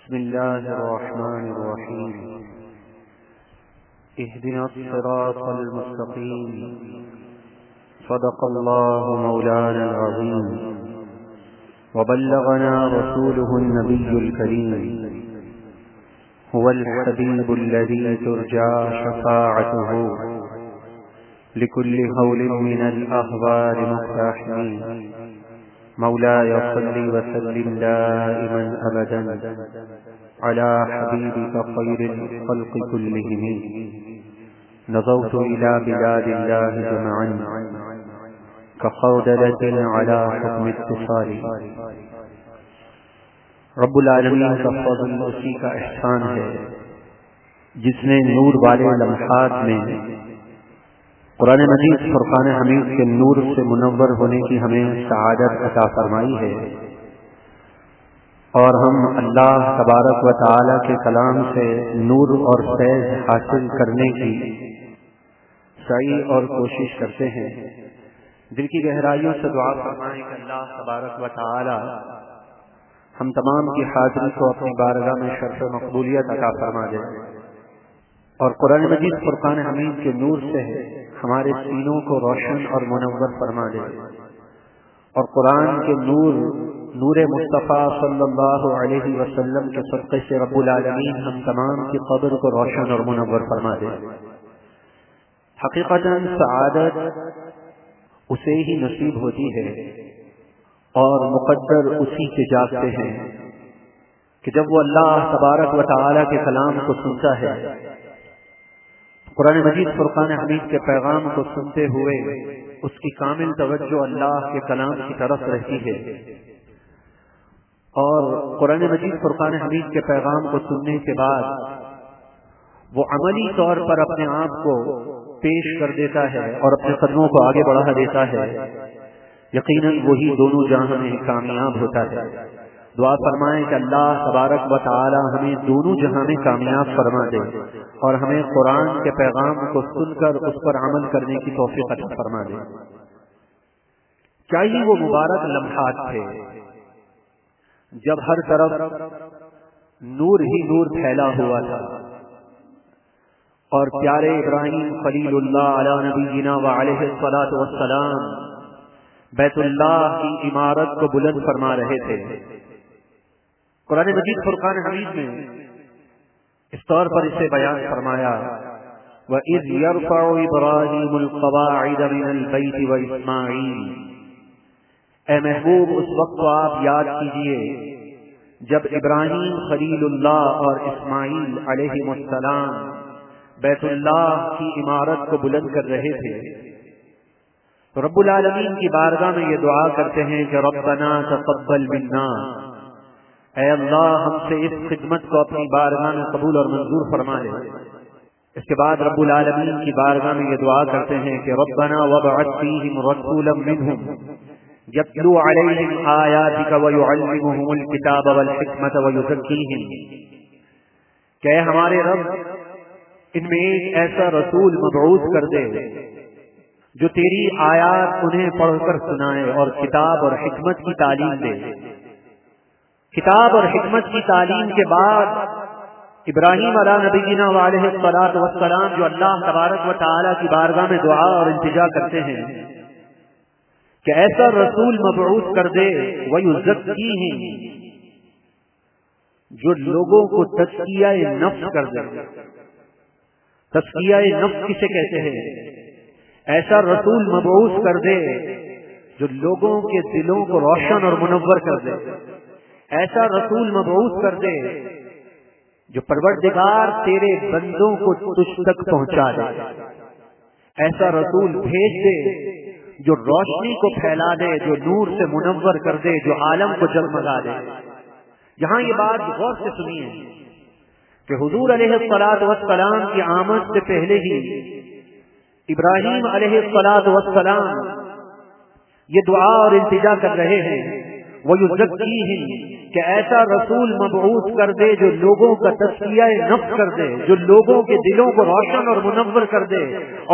بسم الله الرحمن الرحيم اهدنا الصراط المستقيم صدق الله مولانا العظيم وبلغنا رسوله النبي الكريم هو الحبيب الذي ترجى شفاعته لكل هول من الأهوال مقتحم مولاي صل وسلم دائما أبدا على حبيبك خير الخلق كلهم نظرت إلى بلاد الله جمعا كخردلة على حكم اتصال. رب العالمین کا فضل اسی کا احسان ہے جس نے نور والے لمحات میں قرآن مجید فرقان حمید کے نور سے منور ہونے کی ہمیں سعادت عطا فرمائی ہے، اور ہم اللہ تبارک و تعالی کے کلام سے نور اور فیض حاصل کرنے کی سعی اور کوشش کرتے ہیں۔ دل کی گہرائیوں سے دعا فرمائیں کہ اللہ تبارک و تعالی ہم تمام کی حاضری کو اپنی بارگاہ میں شرف مقبولیت عطا فرما دے، اور قرآن مجید فرقان حمید کے نور سے ہمارے سینوں کو روشن اور منور فرما دے، اور قرآن کے نور مصطفیٰ صلی اللہ علیہ وسلم کے صدقے سے رب العالمین ہم تمام کی قبر کو روشن اور منور فرما دے۔ حقیقتاً سعادت اسے ہی نصیب ہوتی ہے اور مقدر اسی کے جاگتے ہیں کہ جب وہ اللہ تبارک و تعالی کے کلام کو سنتا ہے، قرآن مجید فرقان حمید کے پیغام کو سنتے ہوئے اس کی کامل توجہ اللہ کے کلام کی طرف رہتی ہے، اور قرآن مجید فرقان حمید کے پیغام کو سننے کے بعد وہ عملی طور پر اپنے آپ کو پیش کر دیتا ہے اور اپنے قدموں کو آگے بڑھا دیتا ہے، یقیناً وہی دونوں جہاں میں کامیاب ہوتا ہے۔ دعا فرمائیں کہ اللہ تبارک و تعالی ہمیں دونوں جہاں میں کامیاب فرما دے، اور ہمیں قرآن کے پیغام کو سن کر اس پر عمل کرنے کی توفیق عطا فرما دے۔ کیا ہی وہ مبارک لمحات تھے جب ہر طرف نور ہی نور پھیلا ہوا تھا، اور پیارے ابراہیم خلیل اللہ علی نبینا وعلیہ الصلاۃ والسلام بیت اللہ کی عمارت کو بلند فرما رہے تھے۔ قرآن مجید فرقان حمید میں اس طور پر اسے بیان فرمایا، وَإِذْ يَرْفَعُ إِبْرَاهِيمُ الْقَوَاعِدَ مِنَ الْبَيْتِ وَإِسْمَاعِيلُ، اے محبوب اس وقت کو آپ یاد کیجئے جب ابراہیم خلیل اللہ اور اسماعیل علیہ السلام بیت اللہ کی عمارت کو بلند کر رہے تھے۔ تو رب العالمین کی بارگاہ میں یہ دعا کرتے ہیں کہ ربنا تقبل منا، اے اللہ ہم سے اس خدمت کو اپنی بارگاہ میں قبول اور منظور فرما لے۔ اس کے بعد رب العالمین کی بارگاہ میں یہ دعا کرتے ہیں کہ ربنا وابعث فیہم رسولا منہم یتلو علیہم آیاتک ویعلمہم الکتاب والحکمت ویزکیہم، کہ اے ہمارے رب ان میں ایک ایسا رسول مبعوث کر دے جو تیری آیات انہیں پڑھ کر سنائے اور کتاب اور حکمت کی تعلیم دے۔ کتاب اور حکمت کی تعلیم کے بعد ابراہیم علیہ نبینا وعلیہ الصلاۃ والسلام جو اللہ تبارک و تعالی کی بارگاہ میں دعا اور التجا کرتے ہیں کہ ایسا رسول مبعوث کر دے ویزکیہم، جو لوگوں کو تزکیہ نفس کر دے۔ تزکیہ نفس کسے کہتے ہیں؟ ایسا رسول مبعوث کر دے جو لوگوں کے دلوں کو روشن اور منور کر دے۔ ایسا رسول مبعوث کر دے جو پروردگار تیرے بندوں کو تجھ تک پہنچا دے۔ ایسا رسول بھیج دے جو روشنی کو پھیلا دے، جو نور سے منور کر دے، جو عالم کو جگمگا دے۔ یہاں یہ بات غور سے سنیے کہ حضور علیہ الصلاۃ والسلام کی آمد سے پہلے ہی ابراہیم علیہ الصلاۃ والسلام یہ دعا اور التجا کر رہے ہیں، وَيُزَكِّيهِمْ کہ ایسا رسول مبعوث کر دے جو لوگوں کا تزکیہ نفس کر دے، جو لوگوں کے دلوں کو روشن اور منور کر دے،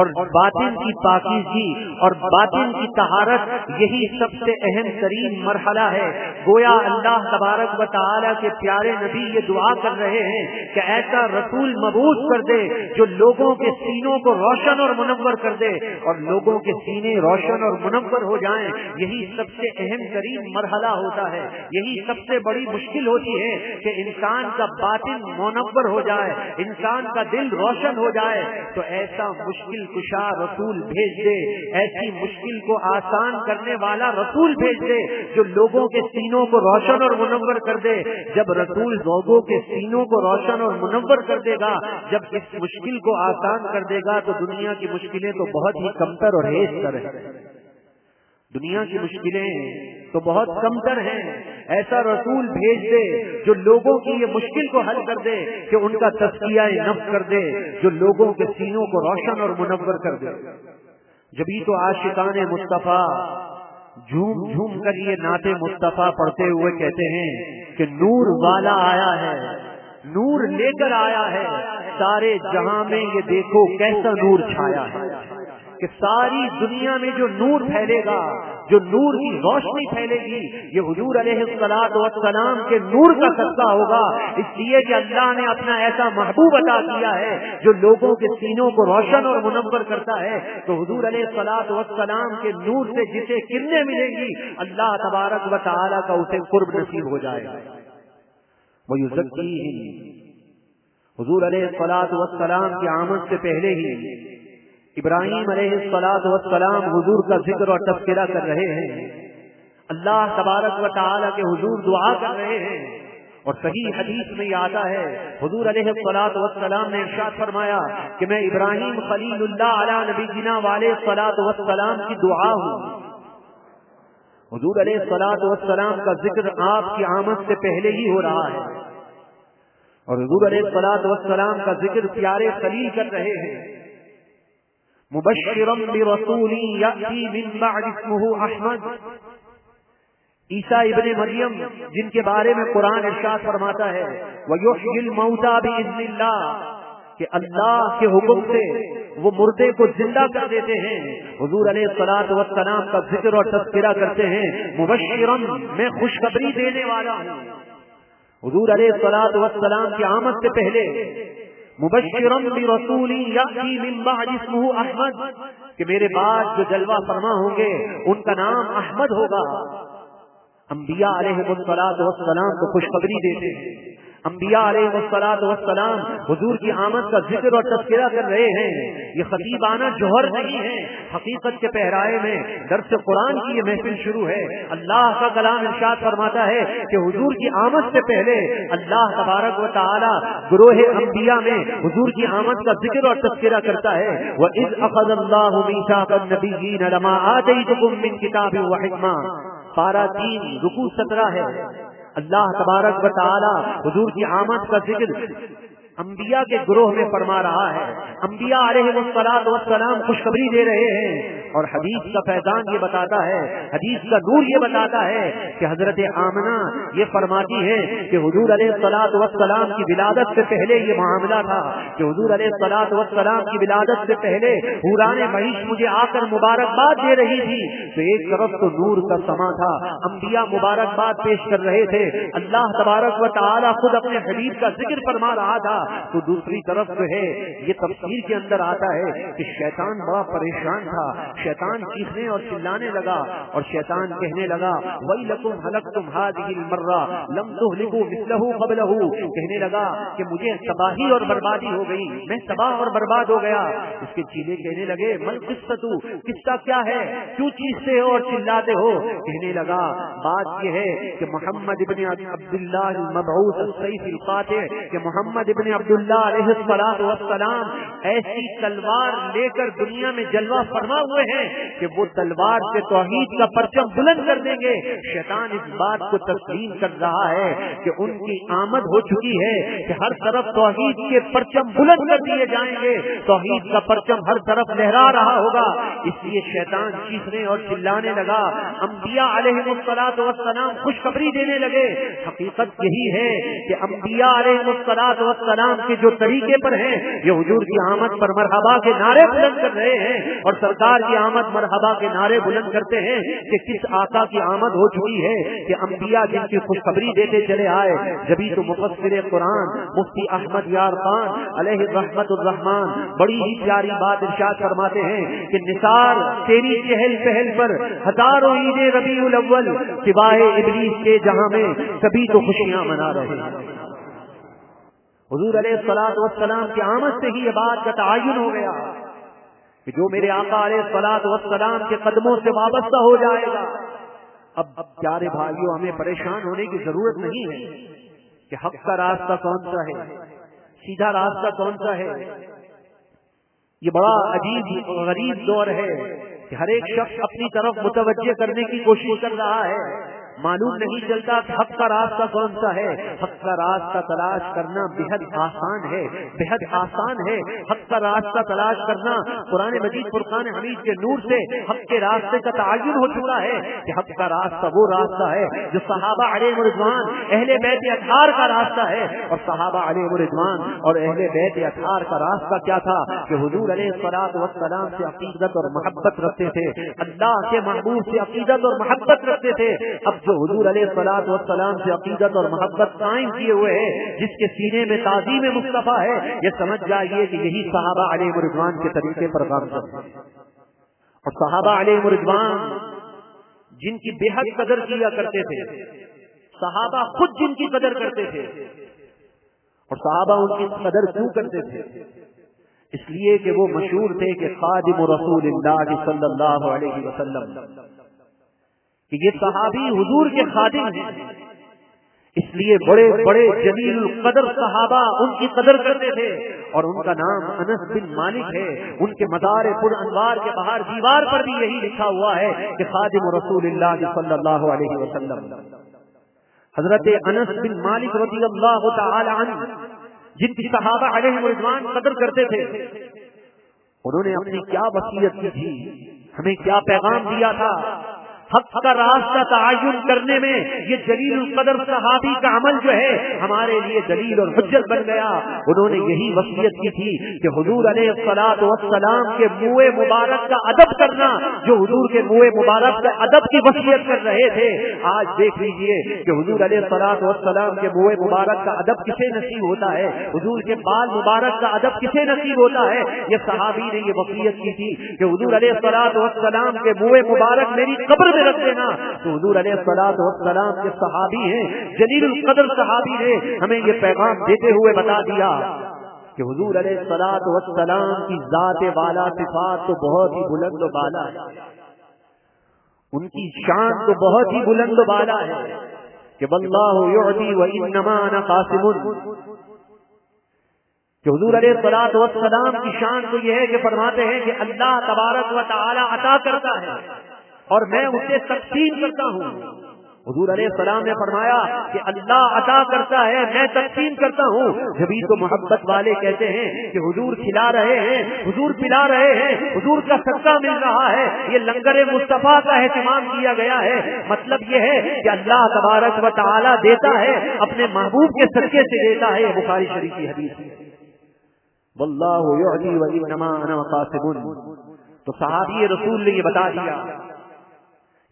اور باطن کی پاکیزگی اور باطن کی طہارت یہی سب سے اہم ترین مرحلہ ہے۔ گویا اللہ تبارک و تعالی کے پیارے نبی یہ دعا کر رہے ہیں کہ ایسا رسول مبعوث کر دے جو لوگوں کے سینوں کو روشن اور منور کر دے، اور لوگوں کے سینے روشن اور منور ہو جائیں، یہی سب سے اہم ترین مرحلہ ہوتا ہے۔ یہی سب سے بڑی مشکل ہوتی ہے کہ انسان کا باطن منور ہو جائے، انسان کا دل روشن ہو جائے۔ تو ایسا مشکل کشا رسول بھیج دے، ایسی مشکل کو آسان کرنے والا رسول بھیج دے جو لوگوں کے سینوں کو روشن اور منور کر دے۔ جب رسول لوگوں کے سینوں کو روشن اور منور کر دے گا، جب اس مشکل کو آسان کر دے گا، تو دنیا کی مشکلیں تو بہت ہی کمتر اور ہیستر ہیں۔ دنیا کی مشکلیں تو بہت کمتر ہیں۔ ایسا رسول بھیج دے جو لوگوں کی یہ مشکل کو حل کر دے، کہ ان کا تزکیہ نفس کر دے، جو لوگوں کے سینوں کو روشن اور منور کر دے۔ جبھی تو عاشقان مصطفیٰ جھوم جھوم کر یہ نعت مصطفیٰ پڑھتے ہوئے کہتے ہیں کہ نور والا آیا ہے، نور لے کر آیا ہے، سارے جہاں میں یہ دیکھو کیسا نور چھایا ہے۔ کہ ساری دنیا میں جو نور پھیلے گا، جو نور کی روشنی پھیلے گی، یہ حضور علیہ الصلوۃ والسلام کے نور کا صدقہ ہوگا۔ اس لیے کہ اللہ نے اپنا ایسا محبوب عطا کیا ہے جو لوگوں کے سینوں کو روشن اور منور کرتا ہے۔ تو حضور علیہ الصلوۃ والسلام کے نور سے جسے کرنیں ملیں گی، اللہ تبارک و تعالی کا اسے قرب نصیب ہو جائے گا۔ وَيُزَكِّيهِمْ حضور علیہ الصلوۃ والسلام کی آمد سے پہلے ہی ابراہیم علیہ الصلوۃ والسلام حضور کا ذکر اور تذکرہ کر رہے ہیں، اللہ تبارک و تعالی کے حضور دعا کر رہے ہیں۔ اور صحیح حدیث میں یہ آتا ہے، حضور علیہ الصلوۃ والسلام نے ارشاد فرمایا کہ میں ابراہیم خلیل اللہ علی نبینا علیہ الصلوۃ والسلام کی دعا ہوں۔ حضور علیہ الصلوۃ والسلام کا ذکر آپ کی آمد سے پہلے ہی ہو رہا ہے، اور حضور علیہ الصلوۃ والسلام کا ذکر پیارے خلیل کر رہے ہیں۔ مبشرا برسول یأتی من بعد اسمہ احمد، عیسیٰ ابن مریم جن کے بارے میں قرآن ارشاد فرماتا ہے وَيُحْيِي الْمَوْتَى بِإِذْنِ اللَّهِ کہ اللہ کے حکم سے وہ مردے کو زندہ کر دیتے ہیں۔ حضور علیہ الصلوۃ والسلام کا ذکر اور تذکرہ کرتے ہیں، مبشرا میں خوشخبری دینے والا ہوں۔ حضور علیہ الصلوۃ والسلام کی آمد سے پہلے مبشرا برسول یأتی من بعد اسمہ احمد کہ میرے بعد جو جلوہ فرما ہوں گے ان کا نام احمد ہوگا۔ انبیاء علیہ الصلوۃ والسلام کو خوشخبری دیتے ہیں، انبیاء علیہ الصلوۃ والسلام حضور کی آمد کا ذکر اور تذکرہ کر رہے ہیں۔ یہ خطیبانہ جوہر نہیں ہے، حقیقت کے پہرائے میں درس قرآن کی یہ محفل شروع ہے۔ اللہ کا کلام ارشاد فرماتا ہے کہ حضور کی آمد سے پہلے اللہ تبارک و تعالی گروہ انبیاء میں حضور کی آمد کا ذکر اور تذکرہ کرتا ہے۔ وَإِذْ أَخَذَ اللَّهُ مِيثَاقَ النَّبِيِّينَ لَمَا آتَيْتُكُم مِّن كِتَابٍ وَحِكْمَةٍ پارہ 3 رکوع 17 ہے۔ اللہ تبارک و تعالی حضور کی آمد کا ذکر انبیاء کے گروہ میں فرما رہا ہے۔ انبیاء علیہ الصلوۃ والسلام خوشخبری دے رہے ہیں، اور حدیث کا فیضان یہ بتاتا ہے، حدیث کا نور یہ بتاتا ہے کہ حضرت آمنہ یہ فرماتی ہے کہ حضور علیہ الصلوۃ والسلام کی ولادت سے پہلے یہ معاملہ تھا کہ حضور علیہ الصلوۃ والسلام کی ولادت سے پہلے حوران معیش مجھے آ کر مبارکباد دے رہی تھی، تو ایک طرف تو نور کا سما تھا، انبیاء مبارکباد پیش کر رہے تھے، اللہ تبارک و تعالی خود اپنے حبیب کا ذکر فرما رہا تھا، تو دوسری طرف جو ہے یہ تفسیر کے اندر آتا ہے کہ شیطان بڑا پریشان تھا، شیطان چیخنے اور چلانے لگا، اور شیطان کہنے لگا وَيْلَكُمْ هَلَكْتُمْ هَذِهِ الْمَرَّةَ لَمْ تُهْلِكُوا مِثْلَهُ قَبْلَهُ کہنے لگا کہ مجھے تباہی اور بربادی ہو گئی، میں تباہ اور برباد ہو گیا۔ اس کے چیلے کہنے لگے مَلْ قِصَّةُ قصہ کیا ہے، کیوں چیختے ہو اور چلاتے ہو؟ کہنے لگا بات یہ ہے کہ محمد ابن عبداللہ المبعوث السیف القاطع کہ محمد ابن عبداللہ علیہ السلام ایسی تلوار لے کر دنیا میں جلوہ فرما ہوئے ہیں کہ وہ تلوار سے توحید کا پرچم بلند کر دیں گے. شیطان اس بات کو تسلیم کر رہا ہے کہ ان کی آمد ہو چکی ہے کہ ہر طرف توحید کے پرچم بلند کر دیے جائیں گے, توحید کا پرچم ہر طرف لہرا رہا ہوگا. اس لیے شیطان چیخنے اور چلانے لگا. انبیاء علیہ السلام خوشخبری دینے لگے. حقیقت یہی ہے کہ انبیاء علیہ السلام کے جو طریقے پر ہیں یہ حضور کی آمد پر مرحبا کے نعرے بلند کر رہے ہیں, اور سرکار کی آمد مرحبا کے نعرے بلند کرتے ہیں کہ کس آقا کی آمد ہو چکی ہے کہ انبیاء جن کی خوشخبری دیتے چلے آئے. جبھی تو مفسر قرآن مفتی احمد یار خان علیہ رحمت الرحمان بڑی ہی پیاری بات ارشاد فرماتے ہیں کہ نثار تیری چہل پہل پر ہزاروں عید ربیع الاول سوائے ابلیس کے جہاں میں سبھی تو خوشیاں منا رہے ہیں. حضور علیہ السلام کی آمد سے ہی یہ بات کا تعین ہو گیا کہ جو میرے آقا علیہ السلام کے قدموں سے وابستہ ہو جائے گا. اب پیارے بھائیوں, ہمیں پریشان ہونے کی ضرورت نہیں ہے کہ حق کا راستہ کون سا ہے, سیدھا راستہ کون سا ہے. یہ بڑا عجیب غریب دور ہے کہ ہر ایک شخص اپنی طرف متوجہ کرنے کی کوشش کر رہا ہے. معلوم نہیں چلتا کہ حق کا راستہ کون سا ہے. حق کا راستہ تلاش کرنا بےحد آسان ہے, بےحد آسان ہے. حق کا راستہ تلاش کرنا قرآن مجید فرقان حمید کے نور سے حق کے راستے کا تعین ہو چکا ہے کہ حق کا راستہ وہ راستہ ہے جو صحابہ علیہ رضوان اہل بیت اطہار کا راستہ ہے. اور صحابہ علیہ رضوان اور اہل بیت اطہار کا راستہ کیا تھا کہ حضور علیہ السلام سے عقیدت اور محبت رکھتے تھے, اللہ کے محبوب سے عقیدت اور محبت رکھتے تھے. اب جو حضور علیہ السلام سے عقیدت اور محبت قائم کیے ہوئے ہیں, جس کے سینے میں تعظیم مصطفیٰ ہے, یہ سمجھ جائیے کہ یہی صحابہ علیہ رضوان کے طریقے پر کام کرتے ہیں. اور صحابہ علیہ رضوان جن کی بے حد قدر کیا کرتے تھے, صحابہ خود جن کی قدر کرتے تھے. اور صحابہ ان کی قدر کیوں کرتے تھے؟ اس لیے کہ وہ مشہور تھے کہ خادم رسول اللہ صلی اللہ علیہ وسلم, کہ یہ صحابی حضور کے خادم ہیں. اس لیے بڑے بڑے جلیل القدر صحابہ ان کی قدر کرتے تھے. اور ان کا نام انس بن مالک ہے. ان کے مزار پر انوار کے باہر دیوار پر بھی یہی لکھا ہوا ہے کہ خادم رسول اللہ صلی اللہ علیہ وسلم. حضرت انس بن مالک رضی اللہ تعالی عنہ جن کی صحابہ علیہ رضوان قدر کرتے تھے, انہوں نے اپنی کیا وصیت کی تھی, ہمیں کیا پیغام دیا تھا. حق کا راستہ تعین کرنے میں یہ جلیل القدر صحابی کا عمل جو ہے ہمارے لیے دلیل اور حجت بن گیا. انہوں نے یہی وصیت کی تھی کہ حضور علیہ السلام کے منہ مبارک کا ادب کرنا, جو حضور کے منہ مبارک کا ادب کی وصیت کر رہے تھے. آج دیکھ لیجئے کہ حضور علیہ السلام کے منہ مبارک کا ادب کسے نصیب ہوتا ہے, حضور کے بال مبارک کا ادب کسے نصیب ہوتا ہے. یہ صحابی نے یہ وصیت کی تھی کہ حضور علیہ السلام کے منہ مبارک میری قبر میں رکھ دینا. تو حضور علیہ السلام کے صحابی ہیں, جلیل القدر صحابی نے ہمیں یہ پیغام دیتے ہوئے بتا دیا کہ حضور علیہ السلام کی ذات والا صفات تو بہت ہی بلند و بالا ہے, ان کی شان تو بہت ہی بلند و بالا ہے کہ واللہ یعطی وانما انا قاسم. کہ حضور علیہ السلام کی شان تو یہ ہے کہ فرماتے ہیں کہ اللہ تبارک و تعالی عطا کرتا ہے اور میں اسے تقسیم کرتا ہوں. حضور علیہ السلام نے فرمایا کہ اللہ عطا کرتا ہے, میں تقسیم کرتا ہوں. جبھی تو محبت والے کہتے ہیں کہ حضور کھلا رہے ہیں, حضور پلا رہے ہیں, حضور کا صدقہ مل رہا ہے, یہ لنگر مصطفیٰ کا اہتمام کیا گیا ہے. مطلب یہ ہے کہ اللہ تبارک و تعالی دیتا ہے, اپنے محبوب کے صدقے سے دیتا ہے. بخاری شریف کی حدیث ہے, واللہ یعطی وانما انا قاسم. تو صحابی رسول نے یہ بتا دیا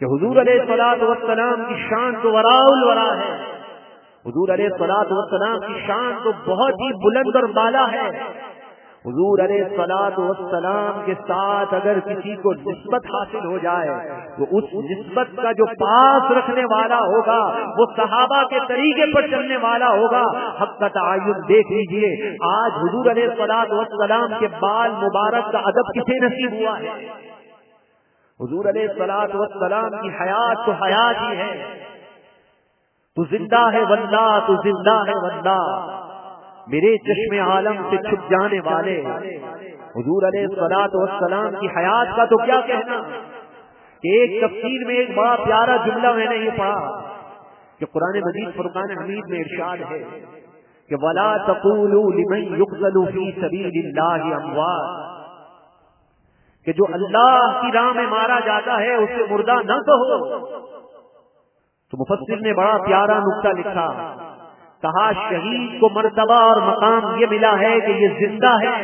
کہ حضور علیہ السلام کی شان تو وراء الورا ہے, حضور علیہ السلام کی شان تو بہت ہی بلند اور بالا ہے. حضور علیہ السلام کے ساتھ اگر کسی کو نسبت حاصل ہو جائے تو اس نسبت کا جو پاس رکھنے والا ہوگا وہ صحابہ کے طریقے پر چلنے والا ہوگا. حق کا تعین دیکھ لیجئے, آج حضور علیہ السلام کے بال مبارک کا ادب کسے نصیب ہوا ہے. حضور علیہ السلام کی حیات تو حیات ہی ہے, تو زندہ ہے واللہ, تو زندہ ہے واللہ. میرے چشم عالم سے چھپ جانے والے حضور علیہ الصلوۃ والسلام کی حیات کا تو کیا کہنا کہ ایک تفسیر میں ایک بڑا پیارا جملہ میں نے یہ پڑھا کہ قرآن مجید فرقان حمید میں ارشاد ہے کہ وَلَا تَقُولُوا لِمَن يُقْتَلُ فِي سَبِيلِ اللَّهِ أَمْوَاتٌ، کہ جو اللہ کی راہ میں مارا جاتا ہے اسے مردہ نہ کہو۔ تو مفسر نے بڑا پیارا نقطہ لکھا، کہا شہید کو مرتبہ اور مقام یہ ملا ہے کہ یہ زندہ ہے۔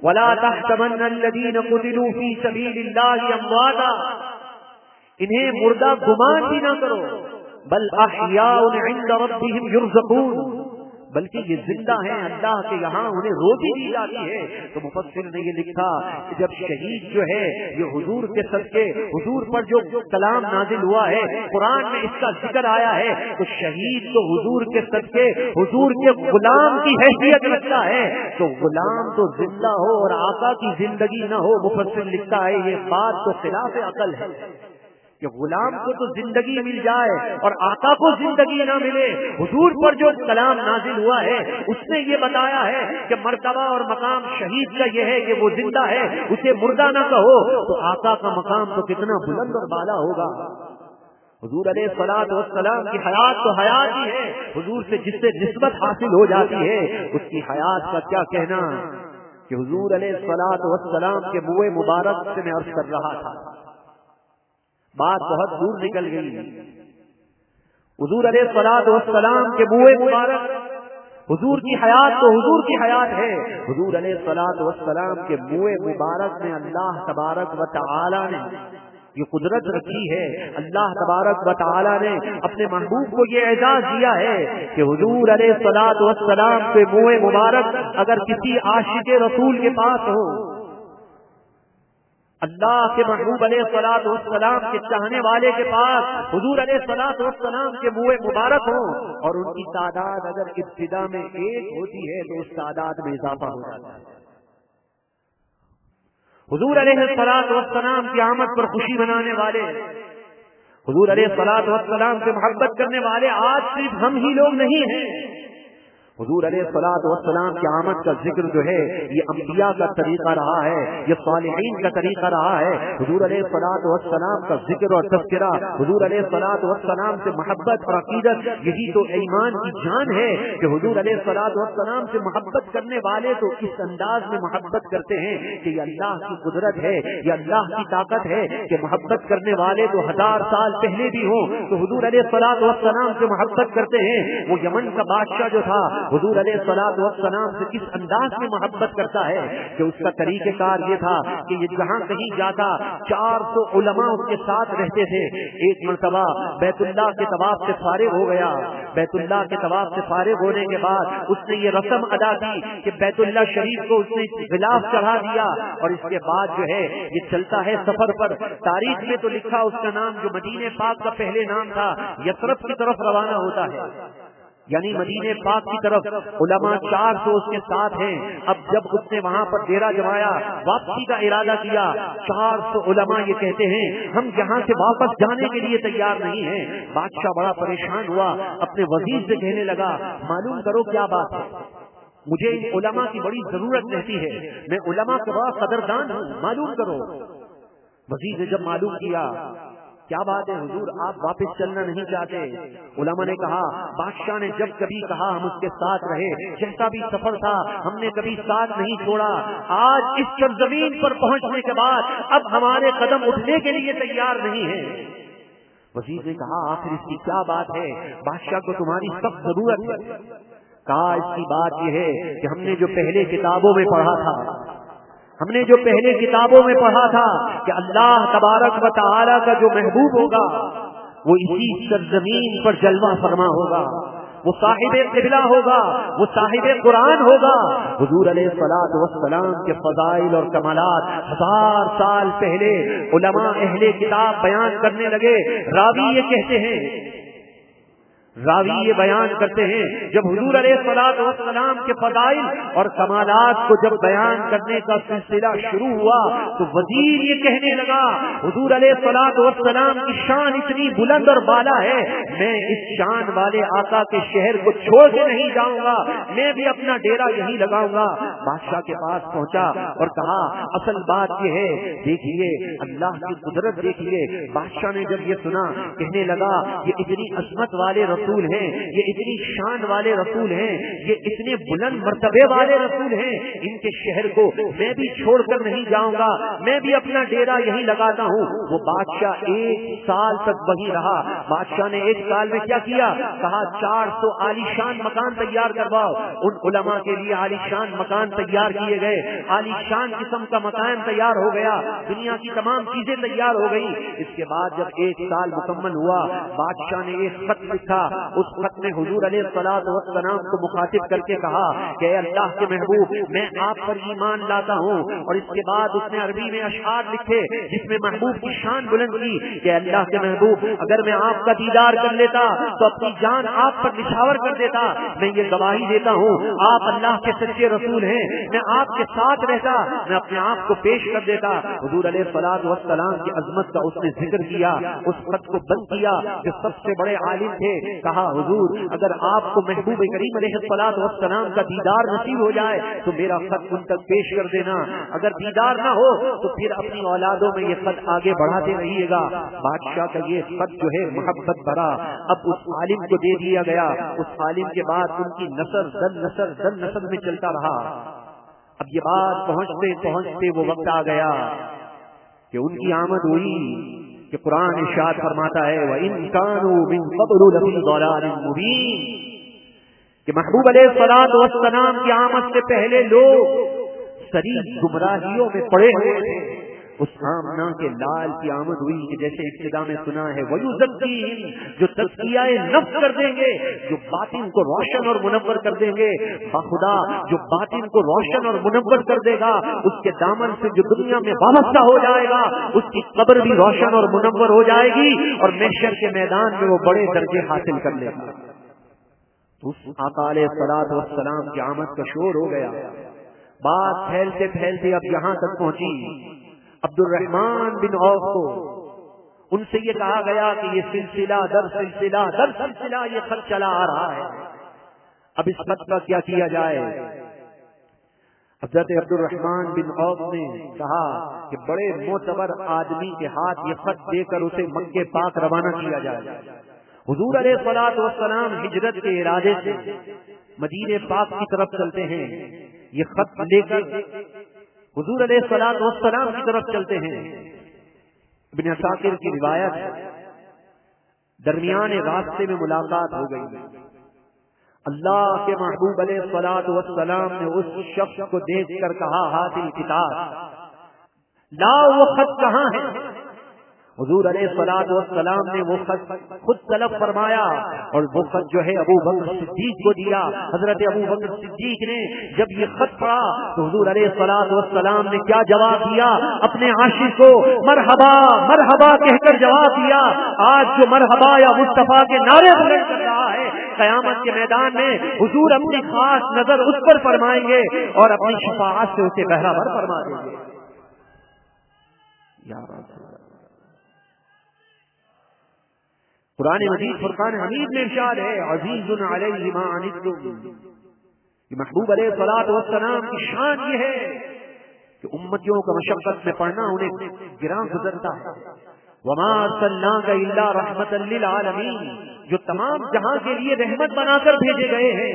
وَلَا تَحْسَبَنَّ الَّذِينَ قُتِلُوا فِي سَبِيلِ اللَّهِ أَمْوَاتًا، انہیں مردہ گمان بھی نہ کرو، بل احیاء عند ربهم يرزقون، بلکہ یہ زندہ ہیں، اللہ کے یہاں انہیں روزی دی جاتی ہے۔ تو مفسر نے یہ لکھا کہ جب شہید جو ہے یہ حضور کے صدقے، حضور پر جو کلام نازل ہوا ہے، قرآن میں اس کا ذکر آیا ہے، تو شہید تو حضور کے صدقے حضور کے غلام کی حیثیت رکھتا ہے، تو غلام تو زندہ ہو اور آقا کی زندگی نہ ہو۔ مفسر لکھتا ہے یہ بات تو خلاف عقل ہے کہ غلام کو تو زندگی مل جائے اور آقا کو زندگی نہ ملے۔ حضور پر جو کلام نازل ہوا ہے اس نے یہ بتایا ہے کہ مرتبہ اور مقام شہید کا یہ ہے کہ وہ زندہ ہے، اسے مردہ نہ کہو، تو آقا کا مقام تو کتنا بلند اور بالا ہوگا۔ حضور علیہ الصلوۃ والسلام کی حیات تو حیات ہی ہے، حضور سے جس سے نسبت حاصل ہو جاتی ہے اس کی حیات کا کیا کہنا کہ حضور علیہ الصلوۃ والسلام کے منہ مبارک سے میں عرض کر رہا تھا، بات بہت دور نکل گئی۔ حضور علیہ الصلوۃ والسلام کے منہ مبارک، حضور کی حیات تو حضور کی حیات ہے، حضور علیہ الصلوۃ والسلام کے منہ مبارک میں اللہ تبارک و تعالی نے یہ قدرت رکھی ہے، اللہ تبارک و تعالی نے اپنے محبوب کو یہ اعزاز دیا ہے کہ حضور علیہ الصلوۃ والسلام کے منہ مبارک اگر کسی عاشق رسول کے پاس ہو، اللہ کے محبوب علیہ الصلوۃ والسلام کے چاہنے والے کے پاس حضور علیہ الصلوۃ والسلام کے منہ مبارک ہوں اور ان کی تعداد اگر ابتدا میں ایک ہوتی ہے تو اس تعداد میں اضافہ ہو جاتا ہے۔ حضور علیہ الصلوۃ والسلام کی آمد پر خوشی منانے والے، حضور علیہ الصلوۃ والسلام سے محبت کرنے والے آج صرف ہم ہی لوگ نہیں ہیں۔ حضور علیہ الصلوۃ والسلام کی آمد کا ذکر جو ہے یہ انبیاء کا طریقہ رہا ہے، یہ صالحین کا طریقہ رہا ہے۔ حضور علیہ الصلوۃ والسلام کا ذکر اور تذکرہ، حضور علیہ الصلوۃ والسلام سے محبت اور عقیدت، یہی تو ایمان کی جان ہے کہ حضور علیہ الصلوۃ والسلام سے محبت کرنے والے تو اس انداز میں محبت کرتے ہیں کہ یہ اللہ کی قدرت ہے، یہ اللہ کی طاقت ہے کہ محبت کرنے والے تو 1000 سال پہلے بھی ہوں تو حضور علیہ الصلوۃ والسلام سے محبت کرتے ہیں۔ وہ یمن کا بادشاہ جو تھا حضور علیہ الصلوۃ والسلام سے کس انداز میں محبت کرتا ہے کہ اس کا طریقہ کار یہ تھا کہ یہ جہاں کہیں جاتا 400 علماء اس کے ساتھ رہتے تھے۔ ایک مرتبہ بیت اللہ کے طواف سے فارغ ہو گیا، بیت اللہ کے طواف سے فارغ ہونے کے بعد اس نے یہ رسم ادا کی کہ بیت اللہ شریف کو اس نے غلاف چڑھا دیا اور اس کے بعد جو ہے یہ چلتا ہے سفر پر۔ تاریخ میں تو لکھا اس کا نام جو مدینہ پاک کا پہلے نام تھا یثرب کی طرف روانہ ہوتا ہے، یعنی مدینہ پاک کی طرف۔ علماء 400 اس کے ساتھ ہیں۔ اب جب اس نے وہاں پر ڈیرا جمایا، واپسی کا ارادہ کیا، 400 علماء یہ کہتے ہیں ہم یہاں سے واپس جانے کے لیے تیار نہیں ہیں۔ بادشاہ بڑا پریشان ہوا، اپنے وزیر سے کہنے لگا معلوم کرو کیا بات ہے، مجھے ان علماء کی بڑی ضرورت رہتی ہے، میں علماء کا بڑا قدردان ہوں، معلوم کرو۔ وزیر نے جب معلوم کیا کیا بات ہے حضور آپ واپس چلنا نہیں چاہتے؟ علماء نے کہا بادشاہ نے جب کبھی کہا ہم اس کے ساتھ رہے، جیسا بھی سفر تھا ہم نے کبھی ساتھ نہیں چھوڑا، آج اس سرزمین پر پہنچنے کے بعد اب ہمارے قدم اٹھنے کے لیے تیار نہیں ہے۔ وزیر نے کہا آخر اس کی کیا بات ہے؟ بادشاہ کو تمہاری سخت ضرورت ہے۔ کہا اس کی بات یہ ہے کہ ہم نے جو پہلے کتابوں میں پڑھا تھا، ہم نے جو پہلے کتابوں میں پڑھا تھا کہ اللہ تبارک و تعالی کا جو محبوب ہوگا وہ اسی سرزمین پر جلوہ فرما ہوگا، وہ صاحب قبلہ ہوگا، وہ صاحب قرآن ہوگا۔ حضور علیہ الصلوۃ والسلام کے فضائل اور کمالات 1000 سال پہلے علماء اہل کتاب بیان کرنے لگے۔ راوی یہ کہتے ہیں، راوی یہ بیان کرتے ہیں جب حضور علیہ الصلوۃ والسلام کے فضائل اور کمالات کو جب بیان کرنے کا سلسلہ شروع ہوا تو وزیر یہ کہنے لگا حضور علیہ الصلوۃ والسلام کی شان اتنی بلند اور بالا ہے، میں اس شان والے آقا کے شہر کو چھوڑ کے نہیں جاؤں گا، میں بھی اپنا ڈیرا یہی لگاؤں گا۔ بادشاہ کے پاس پہنچا اور کہا اصل بات یہ ہے، دیکھیے اللہ کی قدرت دیکھیے۔ بادشاہ نے جب یہ سنا کہنے لگا یہ اتنی عظمت والے رسول ہیں، یہ اتنی شان والے رسول ہیں، یہ اتنے بلند مرتبے والے رسول ہیں، ان کے شہر کو میں بھی چھوڑ کر نہیں جاؤں گا، میں بھی اپنا ڈیرا یہی لگاتا ہوں۔ وہ بادشاہ 1 سال تک وہیں رہا۔ بادشاہ نے 1 سال میں کیا کیا؟ کہا 400 عالیشان مکان تیار کرواؤ۔ ان علماء کے لیے عالیشان مکان تیار کیے گئے، عالیشان قسم کا مکان تیار ہو گیا، دنیا کی تمام چیزیں تیار ہو گئی۔ اس کے بعد جب 1 سال مکمل ہوا، بادشاہ نے ایک خط لکھا، اس خط میں حضور علیہ الصلوۃ والسلام کو مخاطب کر کے کہا کہ اللہ کے محبوب میں آپ پر ایمان لاتا ہوں، اور اس کے بعد اس نے عربی میں اشعار لکھے جس میں محبوب کی شان بلند کی کہ اللہ کے محبوب اگر میں آپ کا دیدار کر لیتا تو اپنی جان آپ پر نچھاور کر دیتا، میں یہ گواہی دیتا ہوں آپ اللہ کے سچے رسول ہیں، میں آپ کے ساتھ رہتا، میں اپنے آپ کو پیش کر دیتا۔ حضور علیہ الصلوۃ والسلام کی عظمت کا اس نے ذکر کیا، اس خط کو بند کیا کہ سب سے بڑے عالم تھے، کہا حضور اگر آپ کو محبوب کریم علیہ الصلوۃ والسلام کا دیدار نصیب ہو جائے تو میرا خط ان تک پیش کر دینا، اگر دیدار نہ ہو تو پھر اپنی اولادوں میں یہ خط آگے بڑھاتے رہیے گا۔ بادشاہ کا یہ خط جو ہے محبت بھرا اب اس عالم کو دے دیا گیا۔ اس عالم کے بعد ان کی نسل در نسل میں چلتا رہا۔ اب یہ بات پہنچتے پہنچتے وہ وقت آ گیا کہ ان کی آمد ہوئی کہ قرآن ارشاد فرماتا ہے وَإِن كَانُوا مِن قَبْلُ لَفِي ضَلَالٍ مُبِينٍ کہ محبوب علیہ الصلوۃ والسلام کی آمد سے پہلے لوگ شدید گمراہیوں میں پڑے ہوئے تھے۔ اس آمنا کے لال کی آمد ہوئی کہ جیسے ابتدا میں سنا ہے وَيُزَكِّيهِمْ جو تزکیہ نفس کر دیں گے، جو باطن کو روشن اور منور کر دیں گے، بخدا جو باطن کو روشن اور منور کر دے گا اس کے دامن سے جو دنیا میں وابستہ ہو جائے گا اس کی قبر بھی روشن اور منور ہو جائے گی اور محشر کے میدان میں وہ بڑے درجے حاصل کر لے گا۔ تو اس آقا علیہ الصلوۃ والسلام کی آمد کا شور ہو گیا۔ بات پھیلتے پھیلتے اب یہاں تک پہنچی عبد الرحمن بن عوف کو ان سے یہ کہا گیا کہ یہ سلسلہ در سلسلہ یہ خط چلا آ رہا ہے، اب اس خط کا کیا کیا جائے؟ حضرت عبد الرحمن بن عوف نے کہا کہ بڑے معتبر آدمی کے ہاتھ یہ خط دے کر اسے مکے پاک روانہ کیا جائے۔ حضور علیہ الصلوۃ والسلام ہجرت کے ارادے سے مدینے پاک کی طرف چلتے ہیں، یہ خط لے کر حضور علیہ الصلوۃ والسلام کی طرف چلتے ہیں۔ ابن عساکر کی روایت درمیان راستے میں ملاقات ہو گئی، اللہ کے محبوب علیہ الصلوۃ والسلام نے اس شخص کو دیکھ کر کہا حاضر کتاب لا، وہ خط کہاں ہے؟ حضور علیہ الصلوۃ والسلام نے وہ خط خود طلب فرمایا اور وہ خط جو ہے ابو بکر صدیق کو دیا۔ حضرت ابو بکر صدیق نے جب یہ خط پڑھا تو حضور علیہ الصلوۃ والسلام نے کیا جواب دیا؟ اپنے عاشق کو مرحبا مرحبا کہہ کر جواب دیا۔ آج جو مرحبا یا مصطفیٰ کے نعرے بلند کر رہا ہے، قیامت کے میدان میں حضور اپنی خاص نظر اس پر فرمائیں گے اور اپنی شفاعت سے اسے بہرہ بر فرما دیں گے۔ یا رسول اللہ، قرآن مجید فرقان حمید میں ارشاد ہے عزیز علیہ ما عنتم، کہ محبوب علیہ الصلوۃ والسلام کی شان یہ ہے کہ امتیوں کا مشقت میں پڑھنا انہیں گراں گزرتا ہے۔ وما ارسلناک الا رحمتا للعالمین، جو تمام جہاں کے لیے رحمت بنا کر بھیجے گئے ہیں،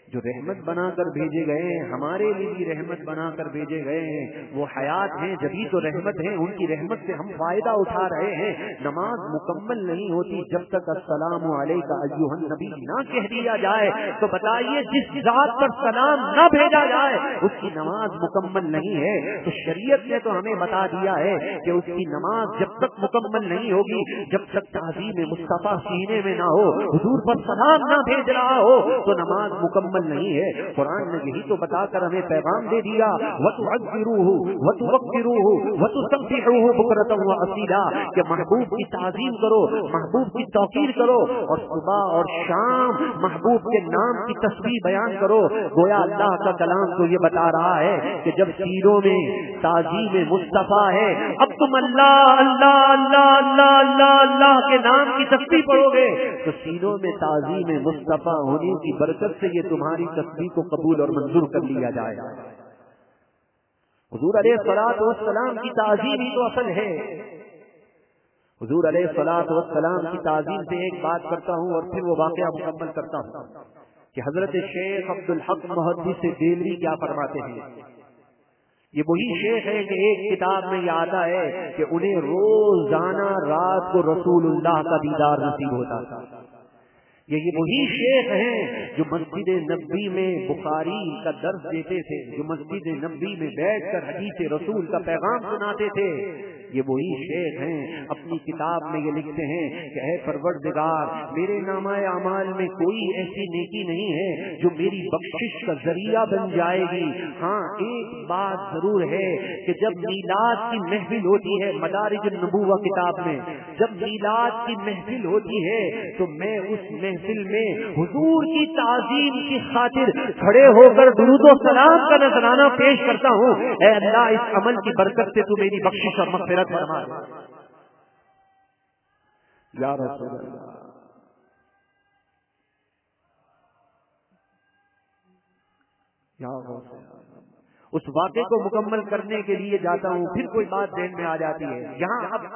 جو رحمت بنا کر بھیجے گئے ہیں، ہمارے لیے بھی رحمت بنا کر بھیجے گئے ہیں، وہ حیات ہیں جبھی تو رحمت ہے، ان کی رحمت سے ہم فائدہ اٹھا رہے ہیں۔ نماز مکمل نہیں ہوتی جب تک السلام علیک ایھا النبی نہ کہہ دیا جائے، تو بتائیے جس ذات پر سلام نہ بھیجا جائے اس کی نماز مکمل نہیں ہے۔ تو شریعت نے تو ہمیں بتا دیا ہے کہ اس کی نماز جب تک مکمل نہیں ہوگی جب تک تعظیم مصطفیٰ سینے میں نہ ہو، حضور پر سلام نہ بھیج رہا ہو تو نماز مکمل نہیں ہے. قرآن نے یہی تو بتا کر ہمیں پیغام دے دیا وَتُعَذِّرُوهُ وَتُوَقِّرُوهُ وَتُسَبِّحُوهُ بُكْرَةً وَأَصِيلًا کہ محبوب کی تعظیم کرو, محبوب کی توقیر کرو, اور صبح اور شام محبوب کے نام کی تسبیح بیان کرو. گویا اللہ کا کلام تو یہ بتا رہا ہے کہ جب سینوں میں تعظیم مصطفیٰ ہے, اب تم اللہ اللہ اللہ اللہ اللہ اللہ کے نام کی تسبیح پڑھو گے تو سینوں میں تعظیم مصطفیٰ ہونے کی برکت سے یہ تمہاری تسبیح کو قبول اور منظور کر لیا جائے گا. حضور علیہ الصلوۃ والسلام کی تعظیم ہی تو اصل ہے. حضور علیہ الصلوۃ والسلام کی تعظیم سے ایک بات کرتا ہوں اور پھر وہ واقعہ مکمل کرتا ہوں کہ حضرت شیخ عبدالحق محدث دہلوی کیا فرماتے ہیں. یہ وہی شیخ ہے کہ ایک کتاب میں یہ آتا ہے کہ انہیں روزانہ رات کو رسول اللہ کا دیدار نصیب ہوتا تھا. یہ وہی شیخ ہیں جو مسجد نبوی میں بخاری کا درس دیتے تھے, جو مسجد نبوی میں بیٹھ کر حدیث رسول کا پیغام سناتے تھے. یہ وہی شیخ ہیں اپنی کتاب میں یہ لکھتے ہیں کہ اے پروردگار میرے نامہ اعمال میں کوئی ایسی نیکی نہیں ہے جو میری بخشش کا ذریعہ بن جائے گی. ہاں ایک بات ضرور ہے کہ جب میلاد کی محفل ہوتی ہے, مدارج النبوہ کتاب میں جب میلاد کی محفل ہوتی ہے تو میں اس محفل میں حضور کی تعظیم کی خاطر کھڑے ہو کر درود و سلام کا نذرانہ پیش کرتا ہوں. اے اللہ اس عمل کی برکت سے تو میری بخشش اور مغفرت فرما یا رسول اللہ. اس واقعے کو مکمل کرنے کے لیے جاتا ہوں, پھر کوئی بات ذہن میں آ جاتی ہے. یہاں اب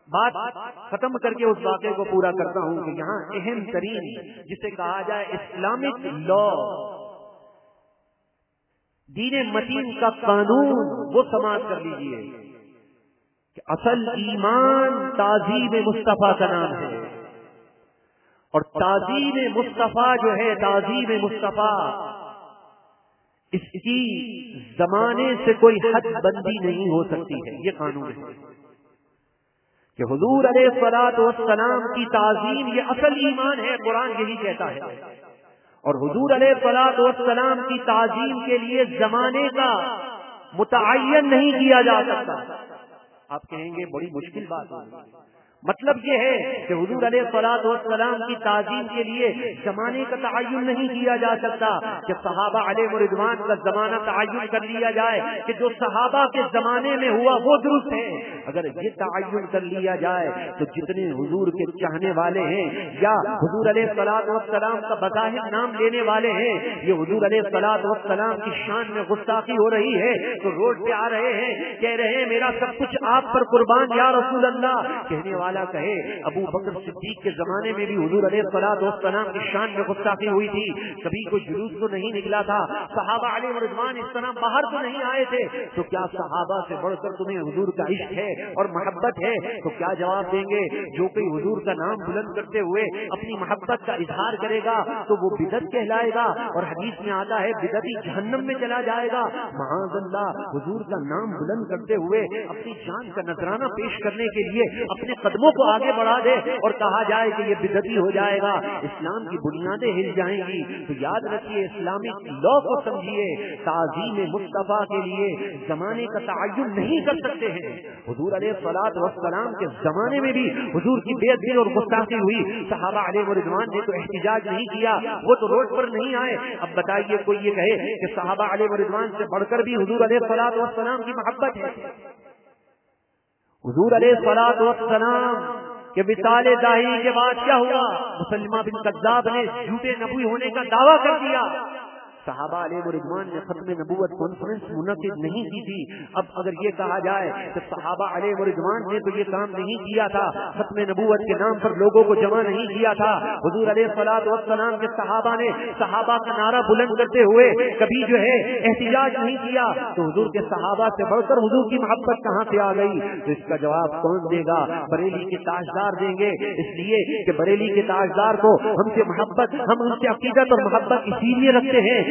بات ختم کر کے اس واقعے کو پورا کرتا ہوں کہ یہاں اہم ترین جسے کہا جائے اسلامک لا, دین متین کا قانون, وہ سماعت کر لیجئے کہ اصل ایمان تعظیم مصطفیٰ کا نام ہے. اور تعظیم مصطفیٰ جو ہے, تعظیم مصطفیٰ اس کی زمانے سے کوئی حد بندی نہیں ہو سکتی ہے. یہ قانون ہے کہ حضور علیہ الصلوۃ والسلام کی تعظیم یہ اصل ایمان ہے. قرآن یہی کہتا ہے. اور حضور علیہ الصلوۃ والسلام کی تعظیم کے لیے زمانے کا متعین نہیں کیا جا سکتا. آپ کہیں گے بڑی مشکل بات ہے. مطلب یہ ہے کہ حضور علیہ الصلوۃ والسلام کی تعظیم کے لیے زمانے کا تعین نہیں کیا جا سکتا کہ صحابہ علیہ رضوان کا زمانہ تعین کر لیا جائے کہ جو صحابہ کے زمانے میں ہوا وہ درست ہے. اگر یہ تعین کر لیا جائے تو جتنے حضور کے چاہنے والے ہیں یا حضور علیہ الصلوۃ والسلام کا بظاہر نام لینے والے ہیں, یہ حضور علیہ الصلوۃ والسلام کی شان میں گستاخی ہو رہی ہے تو روڈ پہ آ رہے ہیں, کہہ رہے ہیں میرا سب کچھ آپ پر قربان یا رسول اللہ. کہنے والا کہے ابو بکر صدیق کے زمانے میں بھی حضور علیہ الصلوۃ والسلام کی شان میں گستاخی ہوئی تھی, کبھی کوئی جلوس تو نہیں نکلا تھا, صحابہ علیہ رضوان اس طرح باہر تو نہیں آئے تھے, تو کیا صحابہ سے بڑھ کر تمہیں حضور کا عشق ہے اور محبت ہے؟ تو کیا جواب دیں گے؟ جو کوئی حضور کا نام بلند کرتے ہوئے اپنی محبت کا اظہار کرے گا تو وہ بدعت کہلائے گا, اور حدیث میں آتا ہے بدعتی جہنم میں چلا جائے گا. معاذ اللہ, حضور کا نام بلند کرتے ہوئے اپنی جان کا نذرانہ پیش کرنے کے لیے اپنے قدموں کو آگے بڑھا دے اور کہا جائے کہ یہ بدعتی ہو جائے گا, اسلام کی بنیادیں ہل جائیں گی. تو یاد رکھیے اسلامک لا کو سمجھیے, تعظیم مصطفیٰ کے لیے زمانے کا تعین نہیں کر سکتے ہیں. حضور علیہ الصلوۃ والسلام کے زمانے میں بھی حضور کی بے ادبی اور گستاخی ہوئی, صحابہ علیہ رضوان نے تو احتجاج نہیں کیا, وہ تو روڈ پر نہیں آئے. اب بتائیے کوئی یہ کہے کہ صحابہ علیہ رضوان سے بڑھ کر بھی حضور علیہ الصلوۃ والسلام کی محبت ہے. حضور علیہ الصلوۃ والسلام کہ وصال داہی کے بعد کیا ہوا؟ مسلمہ بن کذاب نے جھوٹے نبی ہونے کا دعویٰ کر دیا. صحابہ علیہ رضوان نے ختم نبوت کانفرنس منعقد نہیں کی تھی. اب اگر یہ کہا جائے کہ صحابہ علیہ رضوان نے تو یہ کام نہیں کیا تھا, ختم نبوت کے نام پر لوگوں کو جمع نہیں کیا تھا, حضور علیہ الصلوۃ والسلام کے صحابہ نے صحابہ کا نعرہ بلند کرتے ہوئے کبھی جو ہے احتجاج نہیں کیا, تو حضور کے صحابہ سے بڑھ کر حضور کی محبت کہاں سے آ گئی؟ تو اس کا جواب کون دے گا؟ بریلی کے تاجدار دیں گے, اس لیے کہ بریلی کے تاجدار کو ہم سے محبت, ہم ان سے عقیدت اور محبت اسی لیے رکھتے ہیں